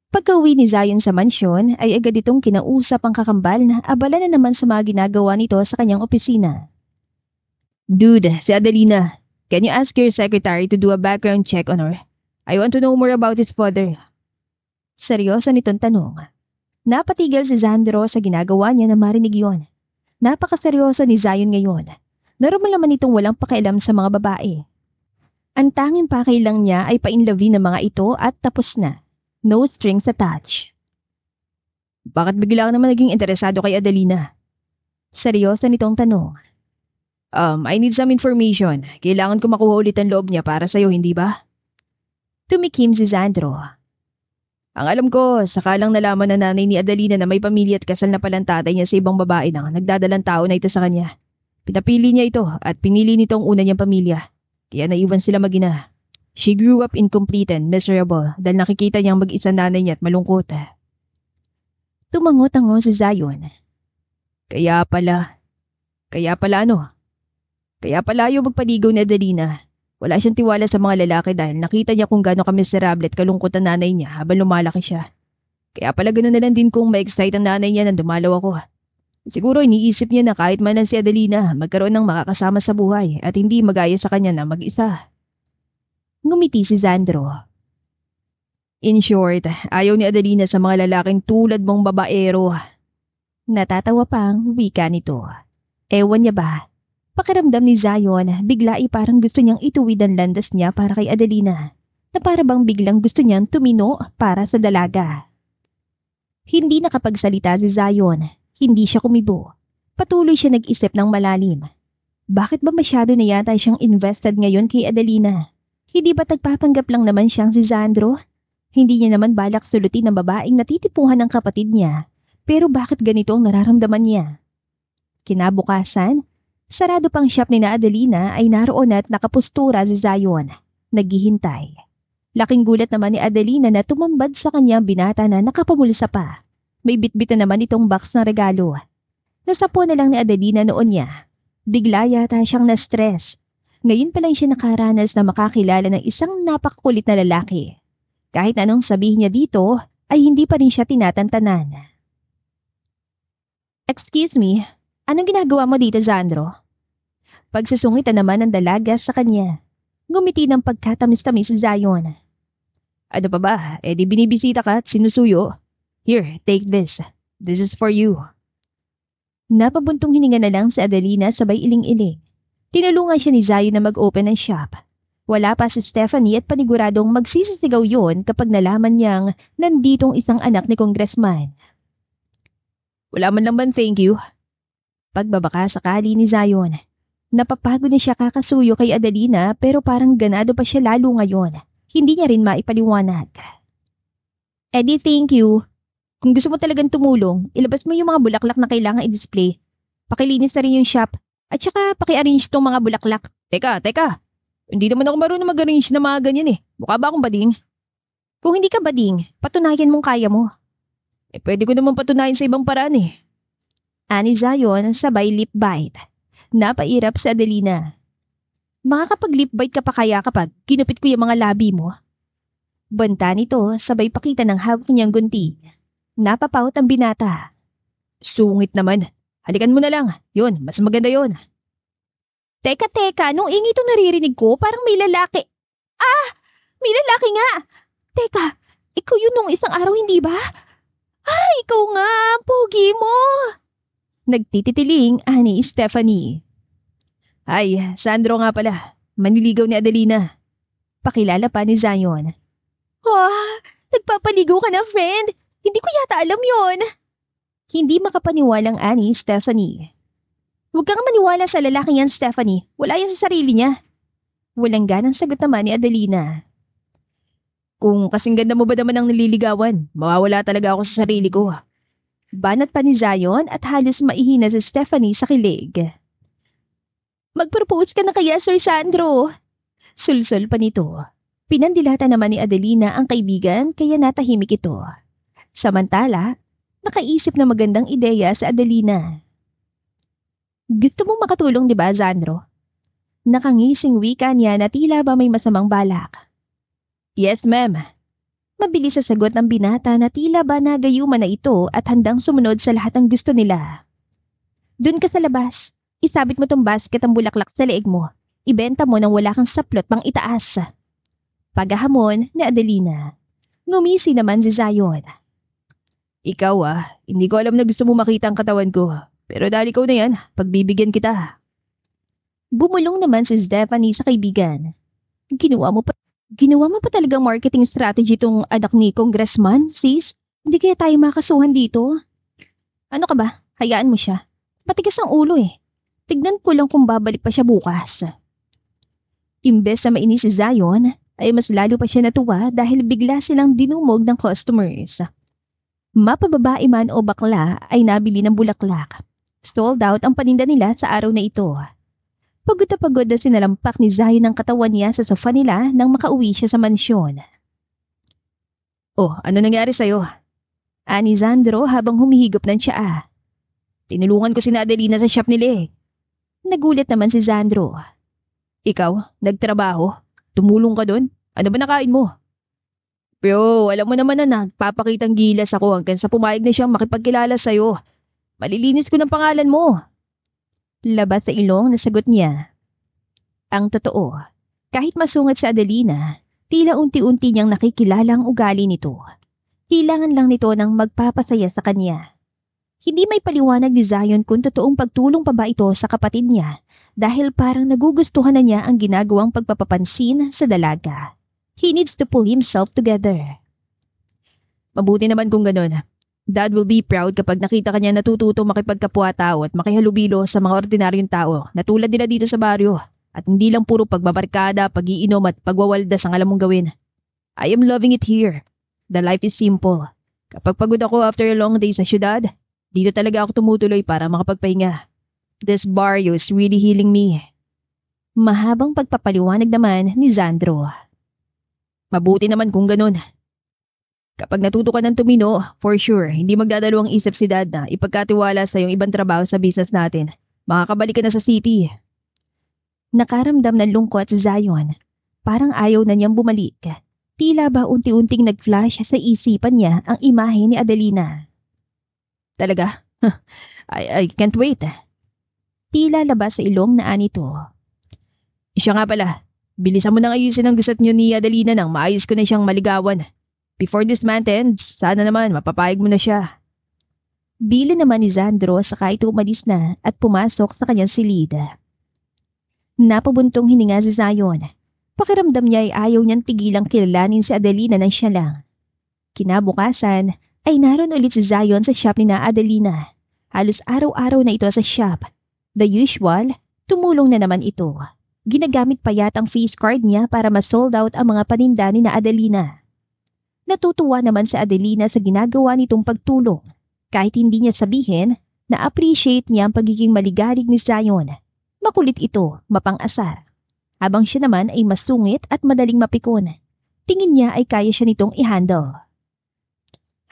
Pagka-uwi ni Zion sa mansyon ay agad itong kinausap ang kakambal na abala na naman sa mga ginagawa nito sa kanyang opisina. Dude, si Adelina, can you ask your secretary to do a background check on her? I want to know more about his father. Seryoso nitong tanong. Napatigil si Zandro sa ginagawa niya na marinig yon. Napakaseryoso ni Zion ngayon. Normal naman itong walang pakialam sa mga babae. Ang tanging pakay lang niya ay painlavi ng mga ito at tapos na. No strings attached. Bakit bigla ka naman naging interesado kay Adelina? Seryoso nitong tanong. I need some information. Kailangan ko makuha ulit ang loob niya para sa'yo, hindi ba? Tumikim si Zandro. Ang alam ko, saka lang nalaman na nanay ni Adelina na may pamilya at kasal na palang tatay niya sa ibang babae na nagdadalang tao na ito sa kanya. Pinapili niya ito at pinili nito ang una niyang pamilya. Kaya naiwan sila mag-ina. She grew up incomplete and miserable dahil nakikita niyang mag-isa nanay niya at malungkot. Tumango-tango si Zion. Kaya pala ano? Kaya pala ayaw magpaligaw ni Adelina. Wala siyang tiwala sa mga lalaki dahil nakita niya kung gaano kamiserable at kalungkot ang nanay niya habang lumalaki siya. Kaya pala ganoon na lang din kung ma-excite ang nanay niya nang dumalaw ako. Siguro iniisip niya na kahit man lang si Adelina magkaroon ng makakasama sa buhay at hindi magaya sa kanya na mag-isa. Ngumiti si Zandro. In short, ayaw ni Adelina sa mga lalaking tulad mong babaero. Natatawa pang wika nito. Ewan niya ba? Pakiramdam ni Zion, bigla ay parang gusto niyang ituwid ang landas niya para kay Adelina, na para bang biglang gusto niyang tumino para sa dalaga. Hindi nakapagsalita si Zion, hindi siya kumibo. Patuloy siya nag-isip ng malalim. Bakit ba masyado na yata siyang invested ngayon kay Adelina? Hindi ba tagpapanggap lang naman siyang si Sandro? Hindi niya naman balak sulutin ng babaeng natitipuhan ng kapatid niya. Pero bakit ganito ang nararamdaman niya? Kinabukasan, sarado pang shop ni na Adelina ay naroon at nakapustura si Zion. Naghihintay. Laking gulat naman ni Adelina na tumambad sa kanya binata na nakapamulsa pa. May bitbit na naman itong box ng regalo. Nasapo na lang ni Adelina noon niya. Bigla yata siyang na-stress. Ngayon pa lang siya nakaranas na makakilala ng isang napakakulit na lalaki. Kahit anong sabihin niya dito, ay hindi pa rin siya tinatantanan. Excuse me, anong ginagawa mo dito, Sandro? Pagsasungitan naman ng dalaga sa kanya. Gumiti ng pagkatamis-tamis si Zion. Ano pa ba? Di binibisita ka at sinusuyo. Here, take this. This is for you. Napabuntong hininga na lang si Adelina sabay iling-iling. Tinulungan siya ni Zion na mag-open ng shop. Wala pa si Stephanie at paniguradong magsisisigaw yon kapag nalaman niyang nanditong isang anak ni Congressman. Wala man lang man thank you. Pagbabaka sakali ni Zion. Napapagod na siya kakasuyo kay Adelina pero parang ganado pa siya lalo ngayon. Hindi niya rin maipaliwanag. Eddie, thank you. Kung gusto mo talagang tumulong, ilabas mo yung mga bulaklak na kailangan i-display. Pakilinis na rin yung shop at saka paki-arrange tong mga bulaklak. Teka. Hindi naman ako marunong mag-arrange na mga ganyan eh. Mukha ba akong bading? Kung hindi ka bading, patunayan mong kaya mo. Pwede ko naman patunayan sa ibang paraan eh. Ani Zion sabay lip bite. Napairap sa Adelina. Makakapag-lip bite ka pa kaya kapag kinupit ko yung mga labi mo? Banta nito sabay pakita ng hawak niyang gunting. Napapaut ang binata. Sungit naman. Halikan mo na lang. Yun, mas maganda yun. Teka, nung ingi itong naririnig ko, parang may lalaki. May lalaki nga. Teka, ikaw yun nung isang araw, hindi ba? Ikaw nga, pogi mo. Nagtititiling ani Stephanie. Ay, Sandro nga pala. Maniligaw ni Adelina. Pakilala pa ni Zion. Nagpapaligaw ka na, friend. Hindi ko yata alam yon. Hindi makapaniwalang ani Stephanie. Huwag kang maniwala sa lalaking yan, Stephanie. Wala yan sa sarili niya. Walang ganang sagot naman ni Adelina. Kung kasing ganda mo ba naman ang nililigawan, mawawala talaga ako sa sarili ko. Banat pa ni Zion at halos maihina si Stephanie sa kilig. Mag-propose ka na kaya, Sir Sandro? Sulsol pa nito. Pinandilata naman ni Adelina ang kaibigan kaya natahimik ito. Samantala, nakaisip na magandang ideya sa Adelina. Gusto mong makatulong, di ba, Sandro? Nakangising wika niya na tila ba may masamang balak. Yes, ma'am. Mabilis sa sagot ng binata na tila ba nagayuman na ito at handang sumunod sa lahat ng gusto nila. Doon ka sa labas. Isabit mo tong basket ang bulaklak sa leeg mo. Ibenta mo nang wala kang saplot pang itaas. Paghahamon ni Adelina. Ngumisi naman si Zion. Ikaw hindi ko alam na gusto mo makita ang katawan ko. Pero dahil ikaw na yan, pagbibigyan kita. Bumulong naman si Stephanie sa kaibigan. Ginawa mo pa talagang marketing strategy tong anak ni Congressman, sis? Hindi kaya tayo makasuhan dito? Ano ka ba? Hayaan mo siya. Patigas ang ulo eh. Tignan ko lang kung babalik pa siya bukas. Imbes na mainis si Zion, ay mas lalo pa siya natuwa dahil bigla silang dinumog ng customers. Mapababae man o bakla ay nabili ng bulaklak. Sold out ang paninda nila sa araw na ito. Pagod na pagod na sinalampak ni Zion ang katawan niya sa sofa nila nang makauwi siya sa mansyon. Ano nangyari sa'yo? Ani Sandro habang humihigop ng tsaa. Tinulungan ko si Adelina sa shop nila eh. Nagulat naman si Sandro. Ikaw, nagtrabaho? Tumulong ka doon? Ano ba nakain mo? Pero alam mo naman na nagpapakitang gilas ako hanggang sa pumayag na siyang makipagkilala sa'yo. Malilinis ko ng pangalan mo. Labas sa ilong na sagot niya. Ang totoo, kahit masungat sa Adelina, tila unti-unti niyang nakikilala ang ugali nito. Kailangan lang nito ng magpapasaya sa kanya. Hindi may paliwanag ni Zion kung totoong pagtulong pa ba ito sa kapatid niya dahil parang nagugustuhan na niya ang ginagawang pagpapapansin sa dalaga. He needs to pull himself together. Mabuti naman kung ganun. Dad will be proud kapag nakita kanya natututo makipagkapwa-tao at makihalubilo sa mga ordinaryong tao na tulad nila dito sa baryo at hindi lang puro pagbabarkada, pag-iinom at pagwawaldas ang alam mong gawin. I am loving it here. The life is simple. Kapag pagod ako after a long day sa syudad, dito talaga ako tumutuloy para makapagpahinga. This barrio is really healing me. Mahabang pagpapaliwanag naman ni Sandro. Mabuti naman kung ganun. Kapag natuto ka ng tumino, for sure, hindi magdadalawang isip si Dad na ipagkatiwala sa yung ibang trabaho sa business natin. Makakabalik ka na sa city. Nakaramdam ng lungkot si Zion. Parang ayaw na niyang bumalik. Tila ba unti-unting nag-flash sa isipan niya ang imahe ni Adelina. Talaga? I can't wait. Tila labas sa ilong na anito. Siya nga pala, bilisan mo nang ayusin ang gusot niyo ni Adelina nang maayos ko na siyang maligawan. Before this month ends, sana naman mapapayag mo na siya. Bili naman ni Sandro saka ito umalis na at pumasok sa kanyang silid. Napabuntong hininga si Zion. Pakiramdam niya ay ayaw niyang tigilang kilalanin si Adelina nang siya lang. Kinabukasan ay naroon ulit si Zion sa shop ni na Adelina. Halos araw-araw na ito sa shop. The usual, tumulong na naman ito. Ginagamit pa yata ang face card niya para ma-sold out ang mga paninda ni na Adelina. Natutuwa naman si Adelina sa ginagawa nitong pagtulong. Kahit hindi niya sabihin, na-appreciate niya ang pagiging maligalig ni Zion. Makulit ito, mapang-asar. Habang siya naman ay masungit at madaling mapikon. Tingin niya ay kaya siya nitong i-handle.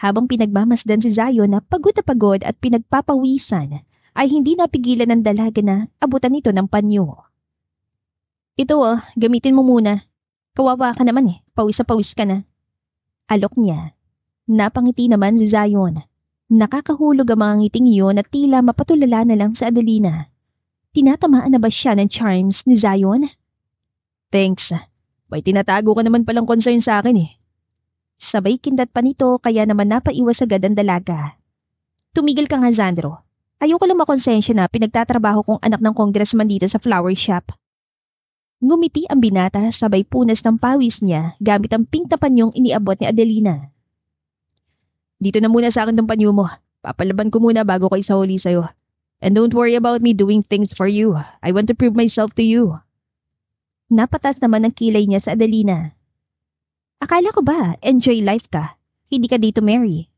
Habang pinagmamasdan si Zion na pagod at pinagpapawisan, ay hindi napigilan ng dalaga na abutan nito ng panyo. Ito gamitin mo muna. Kawawa ka naman pawis ka na. Alok niya. Napangiti naman si Zion. Nakakahulog ang mga ngiting iyon at tila mapatulala na lang sa Adelina. Tinatamaan na ba siya ng charms ni Zion? Thanks. May tinatago ka naman palang concern sa akin Sabay kindat pa nito kaya naman napaiwas agad ang dalaga. Tumigil ka nga, Sandro. Ayoko lang makonsensya na pinagtatrabaho kong anak ng congressman dito sa flower shop. Ngumiti ang binata sabay punas ng pawis niya gamit ang pink na panyong iniabot ni Adelina. Dito na muna sa akin tong panyo mo. Papalaban ko muna bago ko isahuli sa'yo. And don't worry about me doing things for you. I want to prove myself to you. Napatas naman ang kilay niya sa Adelina. Akala ko ba enjoy life ka? Hindi ka dito marry.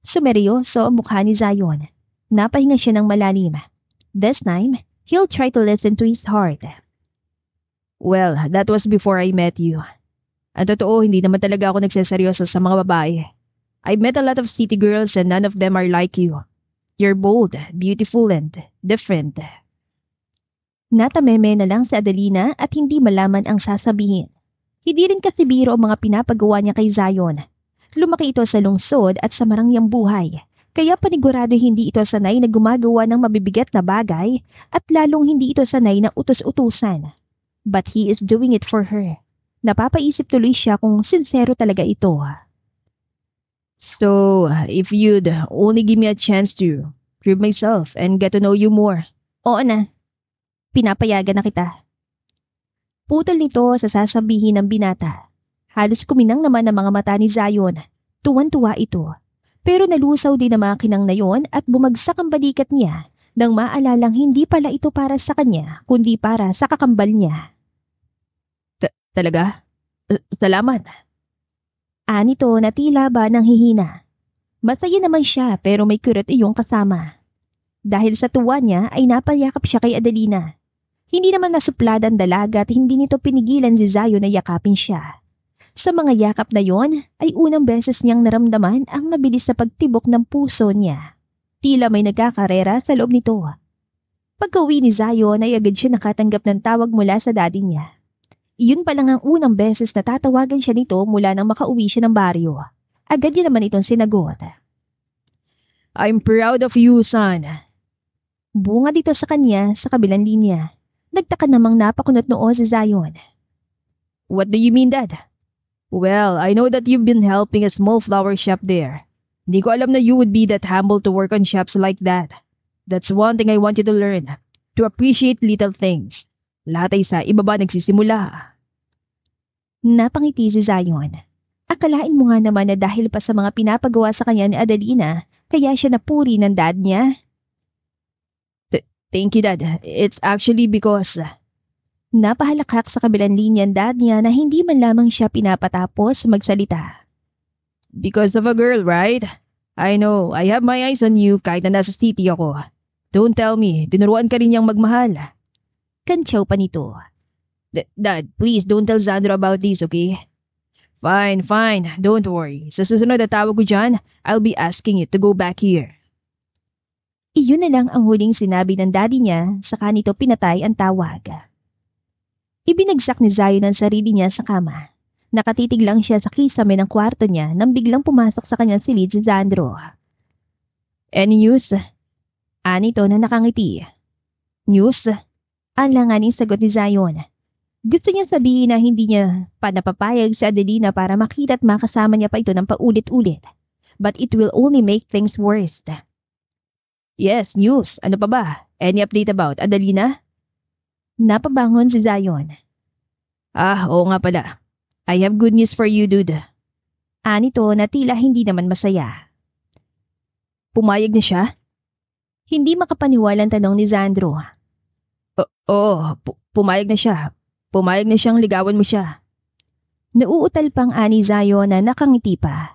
Sumeryoso ang mukha ni Zion. Napahinga siya ng malalim. This time, he'll try to listen to his heart. Well, that was before I met you. Ang totoo, hindi naman talaga ako nagseseryoso sa mga babae. I've met a lot of city girls and none of them are like you. You're bold, beautiful and different. Natameme na lang si Adelina at hindi malaman ang sasabihin. Hindi rin kasi biro ang mga pinapagawa niya kay Zion. Lumaki ito sa lungsod at sa marangyang buhay. Kaya panigurado hindi ito sanay na gumagawa ng mabibigat na bagay at lalong hindi ito sanay na utos-utusan. But he is doing it for her. Napapaisip tuloy siya kung sincero talaga ito. So, if you'd only give me a chance to prove myself and get to know you more. Oo na. Pinapayagan na kita. Putol nito sa sasabihin ng binata. Halos kuminang naman ang mga mata ni Zion. Tuwan-tuwa ito. Pero nalusaw din ang mga kinang na yon at bumagsak ang balikat niya nang maalalang hindi pala ito para sa kanya kundi para sa kakambal niya. Talaga? Salamat. Anito na tila ba nang hihina. Masaya naman siya pero may kurot iyong kasama. Dahil sa tuwa niya ay napayakap siya kay Adelina. Hindi naman nasuplada ang dalaga at hindi nito pinigilan si Zion na yakapin siya. Sa mga yakap na yon ay unang beses niyang naramdaman ang mabilis na pagtibok ng puso niya. Tila may nagkakarera sa loob nito. Pagka-uwi ni Zion ay agad siya nakatanggap ng tawag mula sa daddy niya. Iyon pa lang ang unang beses na tatawagan siya nito mula nang makauwi siya ng baryo. Agad niya naman itong sinagot. I'm proud of you, son. Bunga dito sa kanya sa kabilang linya. Nagtaka namang napakunot noo si Zion. What do you mean, Dad? Well, I know that you've been helping a small flower shop there. Hindi ko alam na you would be that humble to work on shops like that. That's one thing I want you to learn. To appreciate little things. Lahat ay sa ibaba nagsisimula. Napangiti si Zion. Akalain mo nga naman na dahil pa sa mga pinapagawa sa kanya ni Adelina, kaya siya napuri ng dad niya. Thank you, Dad. It's actually because… Napahalakak sa kabilang linya ang dad niya na hindi man lamang siya pinapatapos magsalita. Because of a girl, right? I know, I have my eyes on you kahit na nasa city ako. Don't tell me, tinuruan ka rin niyang magmahal. Kantsaw pa nito. Dad, please don't tell Sandro about this, okay? Fine, don't worry. Sa susunod na tawag ko dyan, I'll be asking you to go back here. Iyon na lang ang huling sinabi ng daddy niya, saka nito pinatay ang tawag. Ibinagsak ni Zion ang sarili niya sa kama. Nakatitig lang siya sa kisame ng kwarto niya nang biglang pumasok sa kanyang silid si Sandro. Any news? Anito na nakangiti. News? Alanganing sagot ni Zion. Gusto niya sabihin na hindi niya pa napapayag si Adelina para makita at makasama niya pa ito ng paulit-ulit. But it will only make things worse. Yes, news. Ano pa ba? Any update about Adelina? Napabangon si Zion. Oo nga pala. I have good news for you, dude. Anito na tila hindi naman masaya. Pumayag na siya? Hindi makapaniwalang tanong ni Sandro. Oo, pumayag na siya. Pumayag na siyang ligawan mo siya. Nauutal pang ani Zion na nakangiti pa.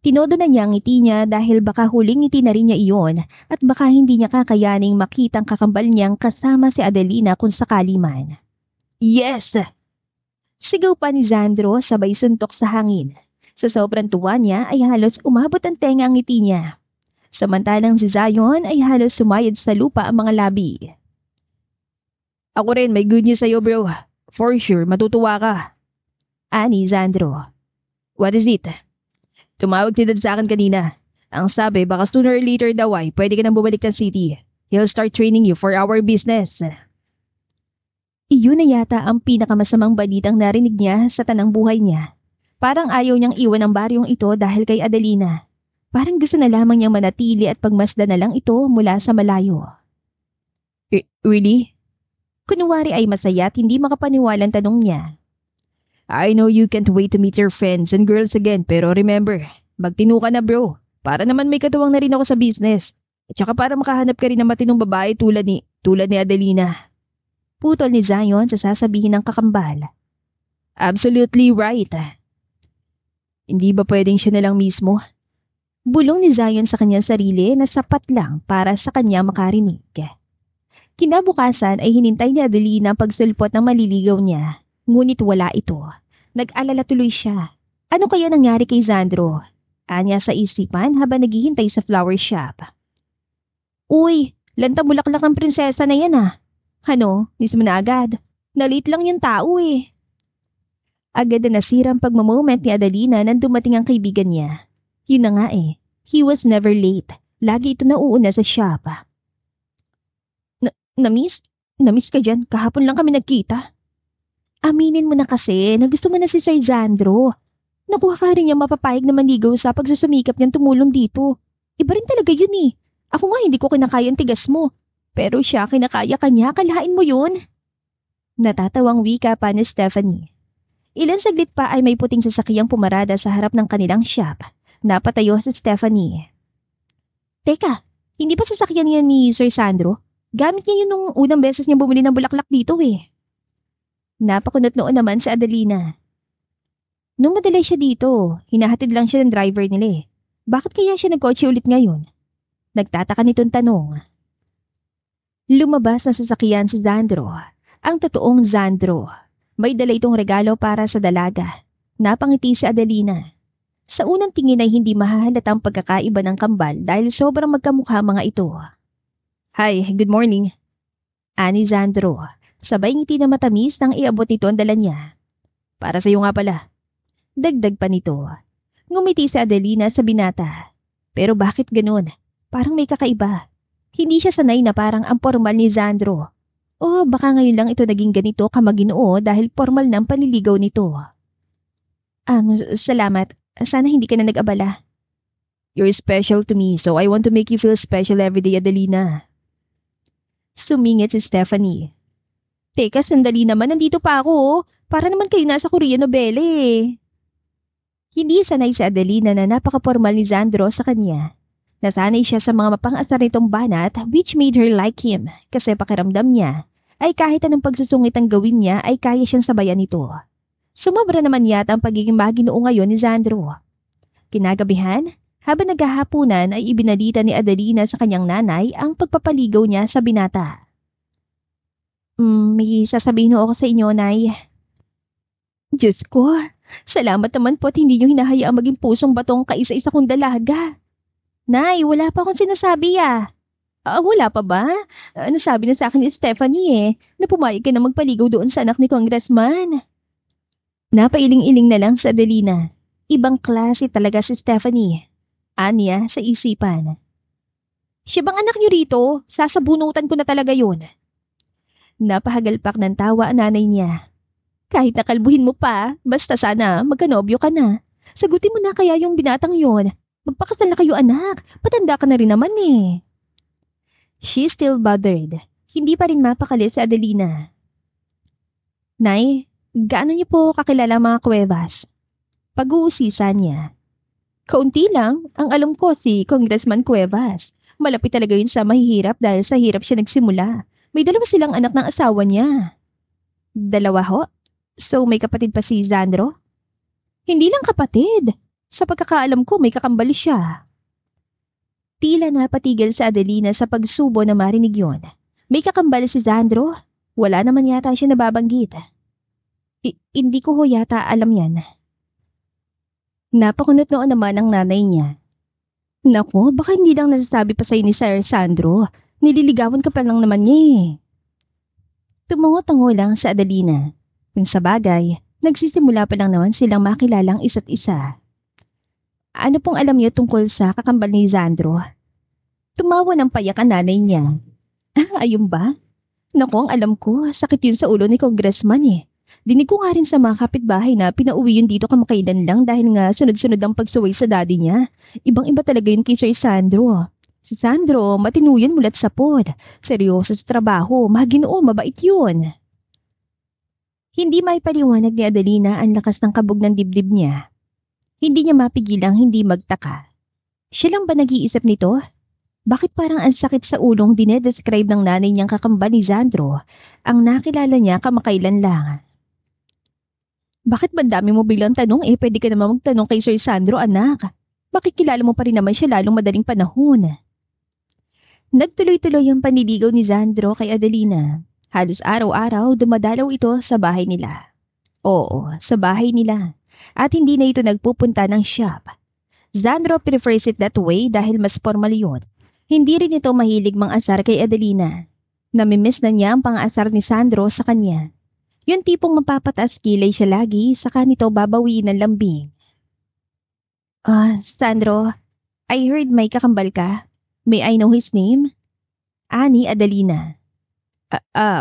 Tinodo na niya ang ngiti niya dahil baka huling ngiti na rin niya iyon at baka hindi niya kakayaning makitang kakambal niyang kasama si Adelina kung sakali man. Yes! Sigaw pa ni Sandro sabay suntok sa hangin. Sa sobrang tuwa niya ay halos umabot ang tenga ang ngiti niya. Samantalang si Zion ay halos sumayad sa lupa ang mga labi. Ako rin, may good news sa'yo, bro. For sure, matutuwa ka. Ani Sandro. What is it? Tumawag si Dad sa akin kanina. Ang sabi, baka sooner or later daw ay pwede ka nang bumalik ng city. He'll start training you for our business. Iyon na yata ang pinakamasamang balitang narinig niya sa tanang buhay niya. Parang ayaw niyang iwan ang baryong ito dahil kay Adelina. Parang gusto na lamang niyang manatili at pagmasdan na lang ito mula sa malayo. Really? Kunwari ay masaya at hindi makapaniwalang tanong niya. I know you can't wait to meet your friends and girls again pero remember, magtino ka na bro. Para naman may katuwang na rin ako sa business. At saka para makahanap ka rin ng matinong babae tulad ni Adelina. Putol ni Zion sa sasabihin ng kakambal. Absolutely right. Hindi ba pwedeng siya na lang mismo? Bulong ni Zion sa kanyang sarili na sapat lang para sa kanya makarinig. Kinabukasan ay hinintay ni Adelina ang pagsulpot ng maliligaw niya. Ngunit wala ito. Nag-alala tuloy siya. Ano kaya nangyari kay Sandro? Anya sa isipan habang naghihintay sa flower shop. Uy, lanta bulaklak ng prinsesa na yan ah. Ano, mismo na agad. Nalate lang yung tao eh. Agad na nasira ang pagmamoment ni Adelina nang dumating ang kaibigan niya. Yun na nga eh. He was never late. Lagi ito nauuna sa shop. Namiss ka dyan. Kahapon lang kami nagkita. Aminin mo na kasi na gusto mo na si Sir Sandro. Nakuha ka rin niyang mapapayag na manigaw sa pagsusumikap niyang tumulong dito. Iba rin talaga yun eh. Ako nga hindi ko kinakaya ang tigas mo. Pero siya kinakaya ka niya, kalahain mo yun. Natatawang wika pa ni Stephanie. Ilan saglit pa ay may puting sasakyang pumarada sa harap ng kanilang shop. Napatayo si Stephanie. Teka, hindi ba sasakyan niya ni Sir Sandro? Gamit niya yun nung unang beses niya bumili ng bulaklak dito eh. Napakunot noon naman si Adelina. Nung madalay siya dito, hinahatid lang siya ng driver nila eh. Bakit kaya siya nagkotse ulit ngayon? Nagtataka nitong tanong. Lumabas na sasakyan si Sandro. Ang totoong Sandro. May dala itong regalo para sa dalaga. Napangiti si Adelina. Sa unang tingin ay hindi mahahalatang pagkakaiba ng kambal dahil sobrang magkamukha mga ito. Hi, good morning. Ani Sandro. Sabay ngiti na matamis nang iabot nito ang dala niya. Para sa iyo nga pala. Dagdag pa nito. Ngumiti si Adelina sa binata. Pero bakit ganun? Parang may kakaiba. Hindi siya sanay na parang ang formal ni Sandro. O baka ngayon lang ito naging ganito kamaginoo dahil formal na ang panliligaw nito. Salamat. Sana hindi ka na nag-abala. You're special to me so I want to make you feel special every day, Adelina. Sumingit si Stephanie. Teka, sandali naman, nandito pa ako oh. Para naman kayo nasa Korean novela eh. Hindi sanay si Adelina na napaka-formal ni Sandro sa kanya. Nasanay siya sa mga mapang-asar nitong banat which made her like him kasi pakiramdam niya ay kahit anong pagsusungit ang gawin niya ay kaya siyang sabayan nito. Sumobra naman yata ang pagiging maginoo ngayon ni Sandro. Kinagabihan, habang naghahapunan ay ibinalita ni Adelina sa kanyang nanay ang pagpapaligaw niya sa binata. May sasabihin ako sa inyo, Nay. Diyos ko, salamat naman po at hindi niyo hinahayaang maging pusong batong kaisa-isa kong dalaga. Nay, wala pa akong sinasabi wala pa ba? Nasabi na sa akin ni Stephanie na pumayag ka na magpaligaw doon sa anak ni Congressman. Napailing-iling na lang sa Adelina. Ibang klase talaga si Stephanie. Anya sa isipan. Siya bang anak niyo rito? Sasabunutan ko na talaga yun. Napahagalpak ng tawa ang nanay niya. Kahit nakalbuhin mo pa, basta sana magkanobyo ka na. Sagutin mo na kaya yung binatang yun. Magpakasal na kayo anak, patanda ka na rin naman eh. She's still bothered. Hindi pa rin mapakali si Adelina. Nay, gaano niyo po kakilala mga Cuevas? Pag-uusisa niya. Kaunti lang, ang alam ko si Congressman Cuevas. Malapit talaga yun sa mahihirap dahil sa hirap siya nagsimula. May 2 silang anak ng asawa niya. 2 ho? So may kapatid pa si Sandro? Hindi lang kapatid. Sa pagkakaalam ko may kakambal siya. Tila napatigil sa Adelina sa pagsubo na marinig yon. May kakambal si Sandro? Wala naman yata siya nababanggit. Hindi ko ho yata alam yan. Napakunot noon naman ang nanay niya. Naku, baka hindi lang nasasabi pa sa'yo ni Sir Sandro. Nililigawan ka pa lang naman niya eh. Tumungo-tango lang sa Adelina. Kung sa bagay, nagsisimula pa lang naman silang makilalang isa't isa. Ano pong alam niyo tungkol sa kakambal ni Sandro? Tumawa ng payak ang nanay niya. Ayun ba? Naku, ang alam ko, sakit yun sa ulo ni Congressman eh. Dinig ko nga rin sa mga kapitbahay na pinauwi yun dito kamakailan lang dahil nga sunod-sunod ang pagsuway sa daddy niya. Ibang-iba talaga yun kay Sir Sandro. Si Sandro, matino yun mulat sa pod. Seryoso sa trabaho, maginoo, mabait yun. Hindi may paliwanag ni Adelina ang lakas ng kabog ng dibdib niya. Hindi niya mapigilang hindi magtaka. Siya lang ba nag-iisip nito? Bakit parang ang sakit sa ulong dinedescribe ng nanay niyang kakambal ni Sandro ang nakilala niya kamakailan lang? Bakit ba dami mo bilang tanong pwede ka naman magtanong kay Sir Sandro anak? Bakit kilala mo pa rin naman siya lalong madaling panahon? Nagtuloy-tuloy ang panliligaw ni Sandro kay Adelina. Halos araw-araw dumadalaw ito sa bahay nila. Oo, sa bahay nila. At hindi na ito nagpupunta ng shop. Sandro prefers it that way dahil mas formal yun. Hindi rin ito mahilig mang-asar kay Adelina. Namimiss na niya ang pang-asar ni Sandro sa kanya. Yung tipong mapapataas kilay siya lagi, saka nito babawiin ng lambing. Sandro, I heard may kakambal ka. May I know his name? Ani Adelina.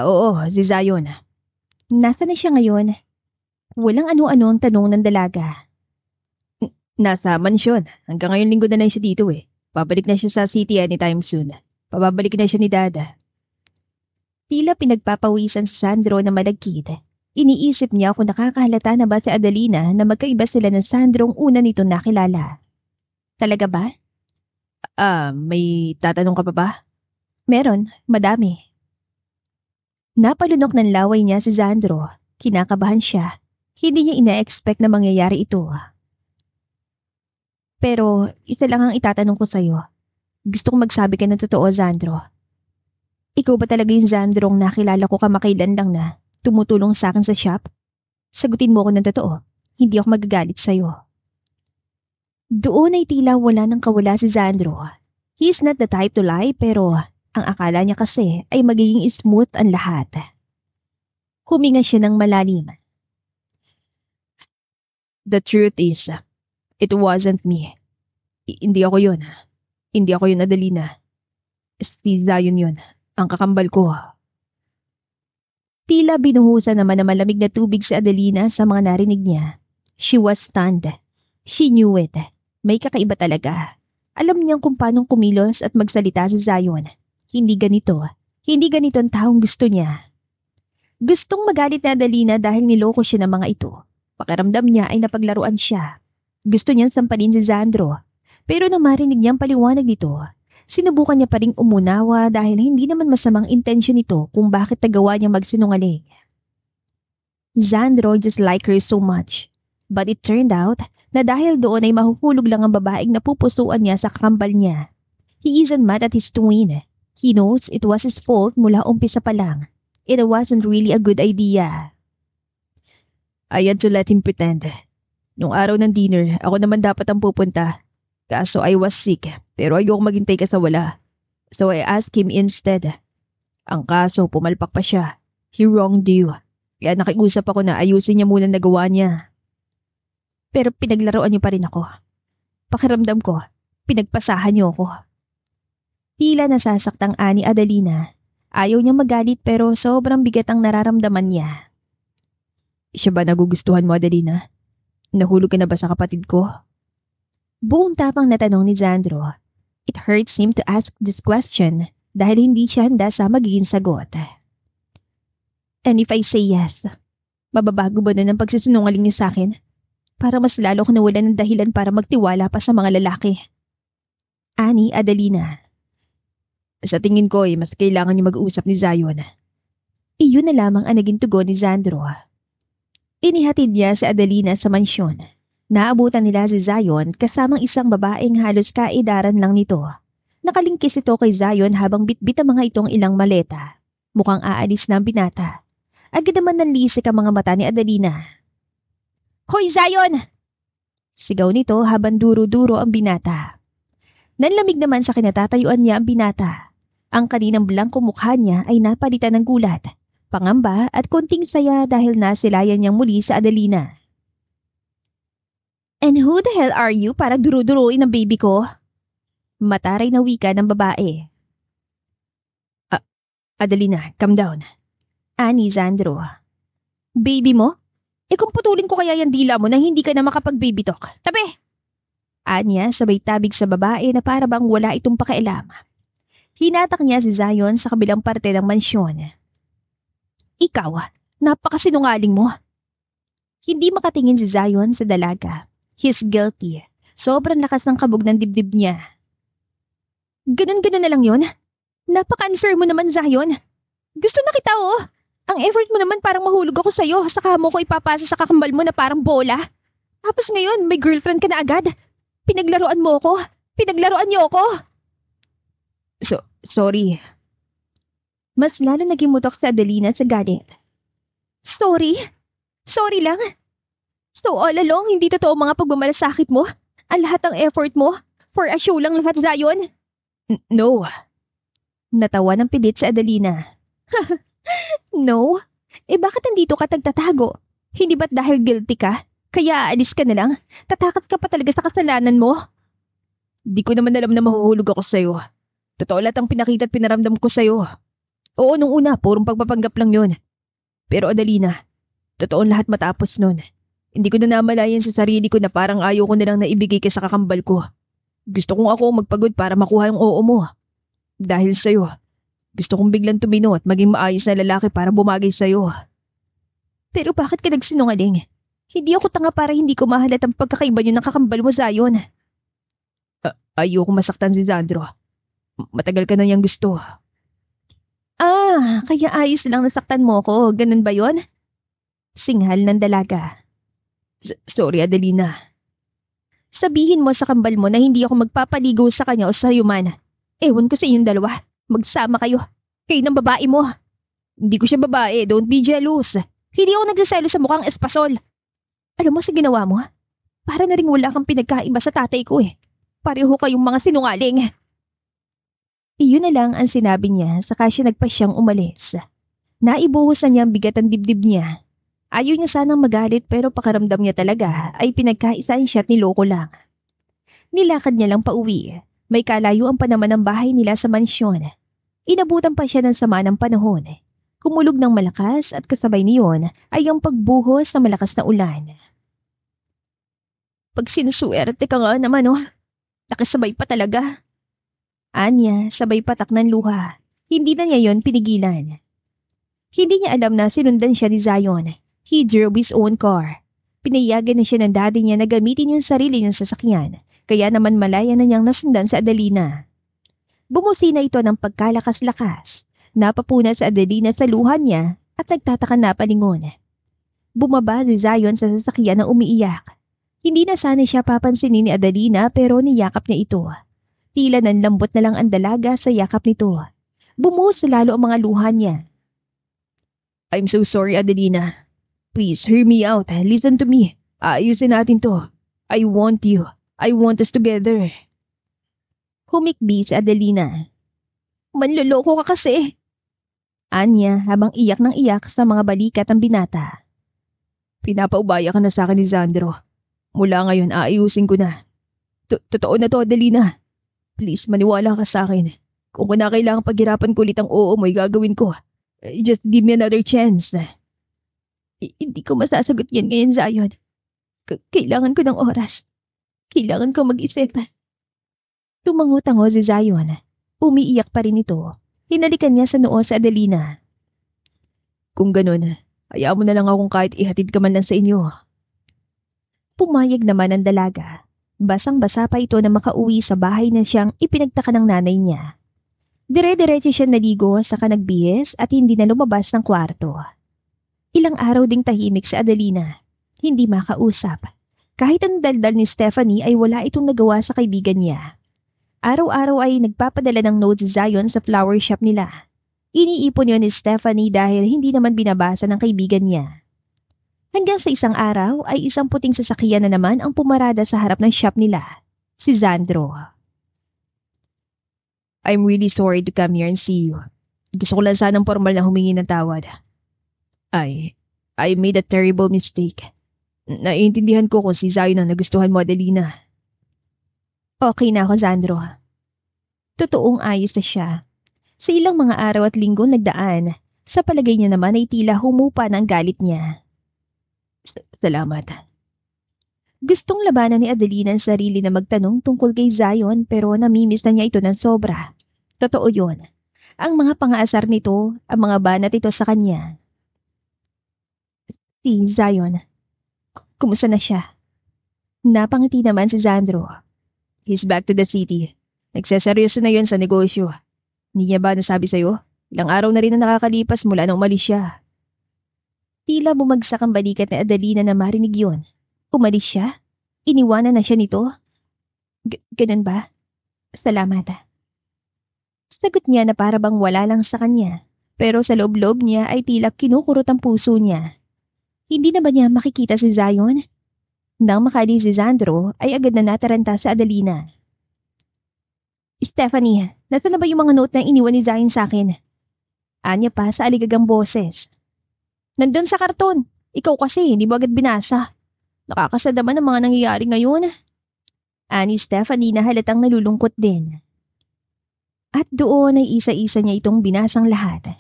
Oo, si Zion. Nasaan na siya ngayon? Walang ano-ano ang tanong ng dalaga. Nasa mansyon. Hanggang ngayon linggo na siya dito eh. Babalik na siya sa city anytime soon. Pababalik na siya ni Dada. Tila pinagpapawisan si Sandro na malagkit. Iniisip niya kung nakakahalata na ba si Adelina na magkaiba sila ng Sandrong una nito nakilala. Talaga ba? May tatanong ka pa ba? Meron, madami. Napalunok ng laway niya si Sandro. Kinakabahan siya. Hindi niya ina-expect na mangyayari ito. Pero isa lang ang itatanong ko sa'yo. Gusto kong magsabi ka ng totoo, Sandro. Ikaw ba talaga yung Sandrong nakilala ko kamakailan lang na tumutulong sa akin sa shop? Sagutin mo ako ng totoo. Hindi ako magagalit sa'yo. Doon ay tila wala nang kawala si Sandro. He's not the type to lie pero ang akala niya kasi ay magiging smooth ang lahat. Huminga siya ng malalim. The truth is, it wasn't me. Hindi ako yun. Hindi ako yun, Adelina. Si Zion yun. Ang kakambal ko. Tila binuhusan naman ng malamig na tubig si Adelina sa mga narinig niya. She was stunned. She knew it. May kakaiba talaga. Alam niyang kung paanong kumilos at magsalita si Zion. Hindi ganito. Hindi ganito ang taong gusto niya. Gustong magalit na Adelina dahil niloko siya ng mga ito. Pakiramdam niya ay napaglaruan siya. Gusto niyang sampalin si Sandro. Pero nang marinig niyang paliwanag nito, sinubukan niya pa ring umunawa dahil hindi naman masamang intensyon nito kung bakit nagawa niya magsinungaling. Sandro just liked her so much. But it turned out na dahil doon ay mahuhulog lang ang babaeng napupusuan niya sa kakambal niya. He isn't mad at his twin. He knows it was his fault mula umpisa pa lang. It wasn't really a good idea. I had to let him pretend. Nung araw ng dinner, ako naman dapat ang pupunta. Kaso I was sick, pero ayoko maghintay ka sa wala. So I asked him instead. Ang kaso, pumalpak pa siya. He wronged you. Kaya nakiusap ako na ayusin niya muna nagawa niya. Pero pinaglaruan niyo pa rin ako. Pakiramdam ko, pinagpasahan niyo ako. Tila nasasaktang ani Adelina. Ayaw niyang magalit pero sobrang bigat ang nararamdaman niya. Siya ba nagugustuhan mo, Adelina? Nahulog ka na ba sa kapatid ko? Buong tapang na tanong ni Sandro. It hurts him to ask this question dahil hindi siya handa sa magiging sagot. And if I say yes, mababago ba na ng pagsisinungaling niyo sa akin? Para mas lalo ko nawalan ng dahilan para magtiwala pa sa mga lalaki. Ani Adelina. Sa tingin ko mas kailangan niyo mag-uusap ni Zion. Iyon na lamang ang naging tugon ni Sandro. Inihatid niya si Adelina sa mansyon. Naabutan nila si Zion kasamang isang babaeng halos kaedaran lang nito. Nakalingkis ito kay Zion habang bitbit ang mga itong ilang maleta. Mukhang aalis na ang binata. Agad naman nanlisik ang mga mata ni Adelina. Hoy Zion! Sigaw nito habang duro-duro ang binata. Nanlamig naman sa kinatatayuan niya ang binata. Ang kaninang blangkong mukha niya ay napalitan ng gulat, pangamba at konting saya dahil nasilayan niyang muli sa Adelina. And who the hell are you para duro-duruin ang baby ko? Mataray na wika ng babae. Adelina, calm down. Ani Sandro. Baby mo? Kung putulin ko kaya yung dila mo na hindi ka na makapag-baby talk. Tabi! Anya sabay tabig sa babae na para bang wala itong pakialam. Hinatak niya si Zion sa kabilang parte ng mansyon. Ikaw, napakasinungaling mo. Hindi makatingin si Zion sa dalaga. He's guilty. Sobrang lakas ng kabog ng dibdib niya. Ganun-ganun na lang yun. Napaka-unfair mo naman, Zion. Gusto na kita Ang effort mo naman parang mahulog ako sa'yo saka mo ko ipapasa sa kakambal mo na parang bola. Tapos ngayon may girlfriend ka na agad. Pinaglaruan mo ako. Pinaglaruan niyo ako. Sorry. Mas lalo naging mutok sa Adelina sa galit. Sorry? Sorry lang? So all along, hindi totoo mga pagmamalasakit mo? Ang lahat ng effort mo? For a show lang lahat, Zion? No. Natawa ng pilit sa Adelina. No? Bakit nandito ka tagtatago? Hindi ba't dahil guilty ka? Kaya aalis ka na lang? Tatakas ka pa talaga sa kasalanan mo? Di ko naman alam na mahuhulog ako sa'yo. Totoo lahat ang pinakita at pinaramdam ko sa'yo. Oo, nung una, purong pagpapanggap lang yun. Pero Adelina, totoo lahat matapos nun. Hindi ko na namalayan sa sarili ko na parang ayaw ko nilang naibigay ka sa kakambal ko. Gusto kong ako magpagod para makuha yung oo mo. Dahil sa'yo, gusto kong biglang tumino at maging maayos na lalaki para bumagay sa'yo. Pero bakit ka nagsinungaling? Hindi ako tanga para hindi ko mahalat ang pagkakaiba niyo ng kakambal mo, Zion. Ayoko masaktan si Sandro. Matagal ka na niyang gusto. Kaya ayos lang nasaktan mo ko. Ganun ba yon? Singhal ng dalaga. Sorry, Adelina. Sabihin mo sa kambal mo na hindi ako magpapaligo sa kanya o sa'yo man. Ewan ko sa inyong dalawa. Magsama kayo. Kayo ng babae mo. Hindi ko siya babae. Don't be jealous. Hindi ako nagsaselo sa mukhang espasol. Alam mo sa ginawa mo? Para na rin wala kang pinagkaiba sa tatay ko Pareho kayong mga sinungaling. Iyon na lang ang sinabi niya saka siya nagpasyang umalis. Naibuhos na niya ang bigat ng dibdib niya. Ayaw niya sanang magalit pero pakaramdam niya talaga ay pinagkaisaan siya at niloko lang. Nilakad niya lang pauwi. May kalayuan pa naman ang bahay nila sa mansyon. Inabutan pa siya ng sama ng panahon. Kumulog ng malakas at kasabay niyon ay ang pagbuhos ng malakas na ulan. Pag sinusuwerte ka nga naman nakasabay pa talaga. Anya, sabay patak ng luha. Hindi na niya yon pinigilan. Hindi niya alam na sinundan siya ni Zion. He drove his own car. Pinayagan na siya ng daddy niya na gamitin yung sarili niyang sasakyan, kaya naman malaya na niyang nasundan sa Adelina. Bumusina ito ng pagkalakas-lakas. Napapuna sa Adelina sa luha niya at nagtataka na palingon. Bumaba si Zion sa sasakyan na umiiyak. Hindi na sana siya papansinin ni Adelina pero niyakap niya ito. Tila nanlambot na lang ang dalaga sa yakap nito. Bumuhos lalo ang mga luha niya. I'm so sorry, Adelina. Please, hear me out. Listen to me. Ayusin natin to. I want you. I want us together. Humikbi si Adelina. Manloloko ka kasi. Anya habang iyak ng iyak sa mga balikat ng binata. Pinapaubaya ka na sa akin ni Sandro. Mula ngayon, aayusin ko na. Totoo na to, Adelina. Please, maniwala ka sa akin. Kung kinakailangan paghirapan ko ulit ang oo mo'y gagawin ko. Just give me another chance. Hindi ko masasagot yan ngayon, Zion. Kailangan ko ng oras. Kailangan ko mag-isip. Tumango-tango si Zion. Umiiyak pa rin ito. Hinalikan niya sa noo sa Adelina. Kung ganun, hayaan mo na lang akong kahit ihatid ka man lang sa inyo. Pumayag naman ang dalaga. Basang-basa pa ito na makauwi sa bahay na siyang ipinagtaka ng nanay niya. Dire-diretso siya naligo saka nagbihis at hindi na lumabas ng kwarto. Ilang araw ding tahimik si Adelina. Hindi makausap. Kahit ang daldal ni Stephanie ay wala itong nagawa sa kaibigan niya. Araw-araw ay nagpapadala ng notes si Zion sa flower shop nila. Iniipon yun ni Stephanie dahil hindi naman binabasa ng kaibigan niya. Hanggang sa isang araw ay isang puting sasakyan na naman ang pumarada sa harap ng shop nila, si Sandro. I'm really sorry to come here and see you. Gusto ko lang sanang formal na humingi ng tawad. I made a terrible mistake. Naiintindihan ko kung si Zion ang nagustuhan mo, Adelina. Okay na ako, Sandro. Totoong ayos na siya. Sa ilang mga araw at linggo nagdaan, sa palagay niya naman ay tila humupa ng galit niya. Salamat. Gustong labanan ni Adelina ang sarili na magtanong tungkol kay Zion pero namimiss na niya ito ng sobra. Totoo yun. Ang mga pangaasar nito, ang mga banat ito sa kanya. Si Zion, kumusta na siya? Napangiti naman si Sandro. He's back to the city. Nagseseryoso na yun sa negosyo. Hindi niya ba nasabi sa'yo? Ilang araw na rin na nakakalipas mula nang umalis siya. Tila bumagsak ang balikat ni Adelina na marinig yun. Umalis siya? Iniwanan na siya nito? Ganun ba? Salamat. Sagot niya na para bang wala lang sa kanya. Pero sa loob-loob niya ay tila kinukurot ang puso niya. Hindi na ba niya makikita si Zion? Nang makalis si Sandro ay agad na nataranta sa Adelina. Stephanie, nasa na ba yung mga note na iniwan ni Zion sa akin? Anya pa sa aligagang boses. Nandun sa karton. Ikaw kasi hindi mo agad binasa. Nakakasadaman ang mga nangyayari ngayon. Ani Stephanie na halatang nalulungkot din. At doon ay isa-isa niya itong binasang lahat.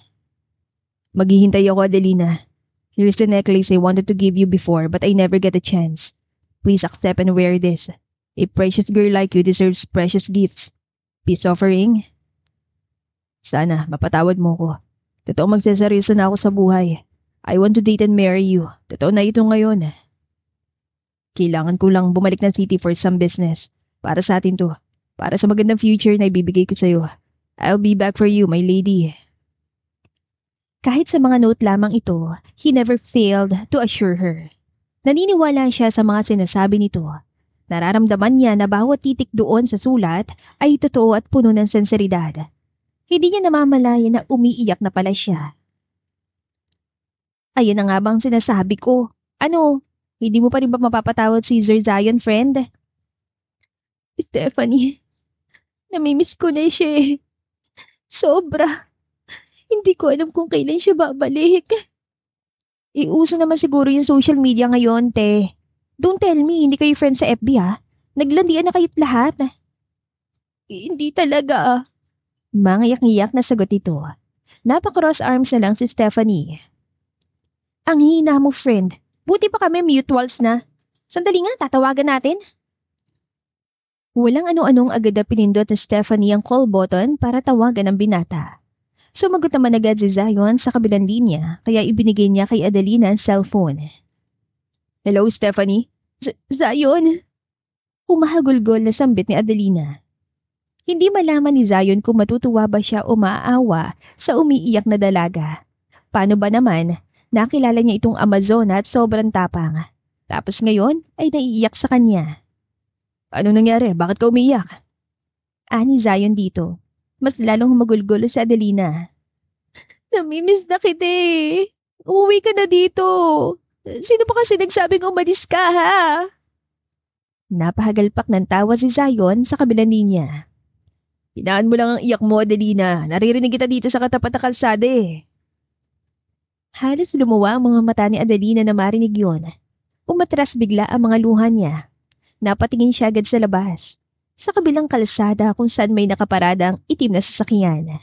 Maghihintay ako, Adelina. Here's the necklace I wanted to give you before but I never get a chance. Please accept and wear this. A precious girl like you deserves precious gifts. Peace offering. Sana mapatawad mo ko. Totoo magseseryoso na ako sa buhay. I want to date and marry you. Totoo na ito ngayon. Kailangan ko lang bumalik ng city for some business. Para sa atin to. Para sa magandang future na ibibigay ko sa'yo. I'll be back for you, my lady. Kahit sa mga note lamang ito, he never failed to assure her. Naniniwala siya sa mga sinasabi nito. Nararamdaman niya na bawat titik doon sa sulat ay totoo at puno ng senseridad. Hindi niya namamalaya na umiiyak na pala siya. Ayan na nga bang sinasabi ko? Ano, hindi mo pa rin ba mapapatawad si Sir Zion, friend? Stephanie, namimiss ko na siya eh. Sobra. Hindi ko alam kung kailan siya babalik. Iuso naman siguro yung social media ngayon, te. Don't tell me, hindi kayo friends sa FB ha? Naglandian na kayo't lahat. Hindi talaga. Mangiyak-ngiyak na sagot ito. Napaka-cross arms na lang si Stephanie. Ang hina mo, friend. Buti pa kami mutuals na. Sandali nga, tatawagan natin. Walang ano-anong agad na pinindot ni Stephanie ang call button para tawagan ang binata. Sumagot naman agad si Zion sa kabilang linya kaya ibinigay niya kay Adelina ang cellphone. Hello, Stephanie? Zion! Humahagulgol na sambit ni Adelina. Hindi malaman ni Zion kung matutuwa ba siya o maaawa sa umiiyak na dalaga. Paano ba naman, nakilala niya itong Amazona at sobrang tapang. Tapos ngayon ay naiiyak sa kanya. Ano nangyari? Bakit ka umiiyak? Ani Zion dito. Mas lalong humagulgulo si Adelina. Namimiss na kita eh. Umuwi ka na dito. Sino pa kasi nagsabing umalis ka ha? Napahagalpak ng tawa si Zion sa kabilang linya. Hinaan mo lang ang iyak mo, Adelina. Naririnig kita dito sa katapat na kalsada eh. Halos lumuwa ang mga mata ni Adelina na marinig yun. Umatras bigla ang mga luha niya. Napatingin siya agad sa labas. Sa kabilang kalsada kung saan may nakaparadang itim na sasakyan.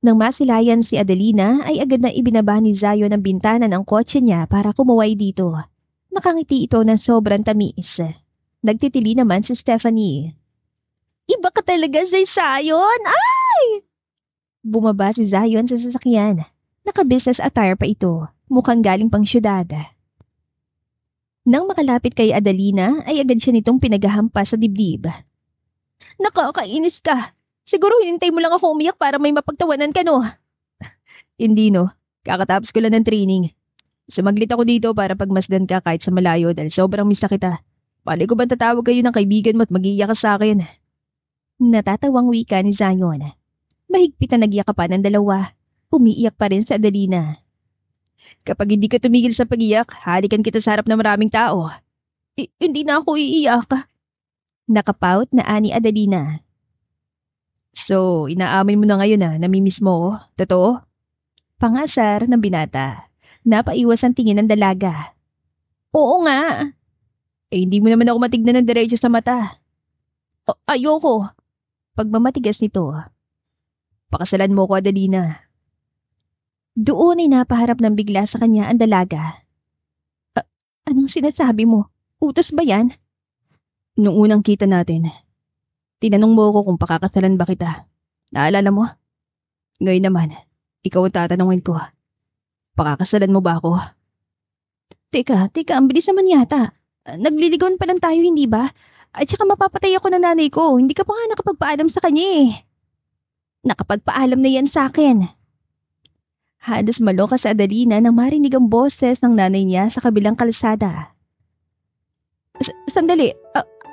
Nang masilayan si Adelina ay agad na ibinaba ni Zion ang bintana ng kotse niya para kumuway dito. Nakangiti ito ng sobrang tamis. Nagtitili naman si Stephanie. Iba ka talaga, Sir Zion! Ay! Bumaba si Zion sa sasakyan. Naka-business attire pa ito. Mukhang galing pang syudad. Nang makalapit kay Adelina ay agad siya nitong pinaghahampas sa dibdib. Nakakainis ka. Siguro hinintay mo lang ako umiyak para may mapagtawanan ka, no? Hindi, no. Kakatapos ko lang ng training. Sumaglit ako dito para pagmasdan ka kahit sa malayo dahil sobrang miss na kita. Pali ko ba tatawag kayo ng kaibigan mo at mag-iiyak ka sa akin? Natatawang wika ni Zion. Mahigpit na nagyakapan ng dalawa. Umiiyak pa rin sa Adelina. Kapag hindi ka tumigil sa pag-iyak, halikan kita sa harap ng maraming tao. Hindi na ako iiyak. Nakapout na ani Adelina. So, inaamin mo na ngayon na namimiss mo ko? Totoo? Pangasar ng binata. Napaiwas ang tingin ng dalaga. Oo nga. Hindi mo naman ako matignan ng diretso sa mata. Ayoko. Pagmamatigas nito. Pakasalan mo ko, Adelina. Doon ay napaharap ng bigla sa kanya ang dalaga. Anong sinasabi mo? Utos ba yan? Nung unang kita natin, tinanong mo ko kung pakakasalan ba kita. Naalala mo? Ngayon naman, ikaw ang tatanungin ko. Pakakasalan mo ba ako? Teka, ang bilis naman yata. Nagliligawan pa lang tayo, hindi ba? At saka mapapatay ako ng nanay ko. Hindi ka pa nga nakapagpaalam sa kanya eh. Nakapagpaalam na yan sa akin. Halos maloka sa Adelina nang marinig ang boses ng nanay niya sa kabilang kalsada. Sandali,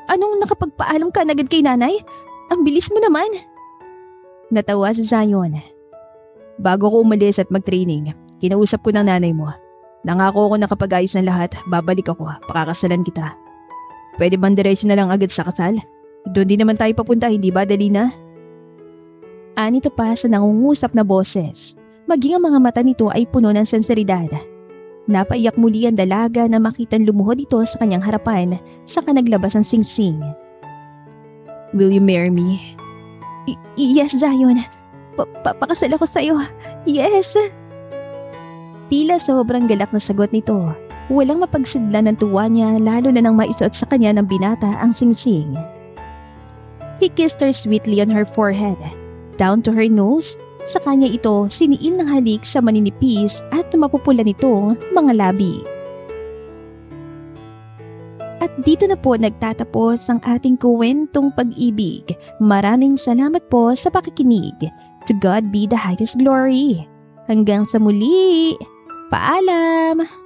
anong nakapagpaalam ka agad kay nanay? Ang bilis mo naman. Natawa si Zion. Bago ko umalis at mag-training, kinausap ko ng nanay mo. Nangako ako na kapag ayos na lahat, babalik ako, pakakasalan kita. Pwede bang diretso na lang agad sa kasal? Doon din naman tayo papunta, hindi ba, Adelina? Anito pa sa nangungusap na boses. Maging ang mga mata nito ay puno ng senseridad. Napaiyak muli ang dalaga na makitang lumuhod ito sa kanyang harapan saka naglabas ang singsing. Will you marry me? Yes, Zion. Pakasal ako sa'yo. Yes. Tila sobrang galak na sagot nito. Walang mapagsidlan ng tuwa niya lalo na nang maisuot sa kanya ng binata ang singsing. He kissed her sweetly on her forehead, down to her nose. Sa kanya ito siniil ng halik sa maninipis at mapupula nitong mga labi. At dito na po nagtatapos ang ating kwentong pag-ibig. Maraming salamat po sa pakikinig. To God be the highest glory. Hanggang sa muli. Paalam!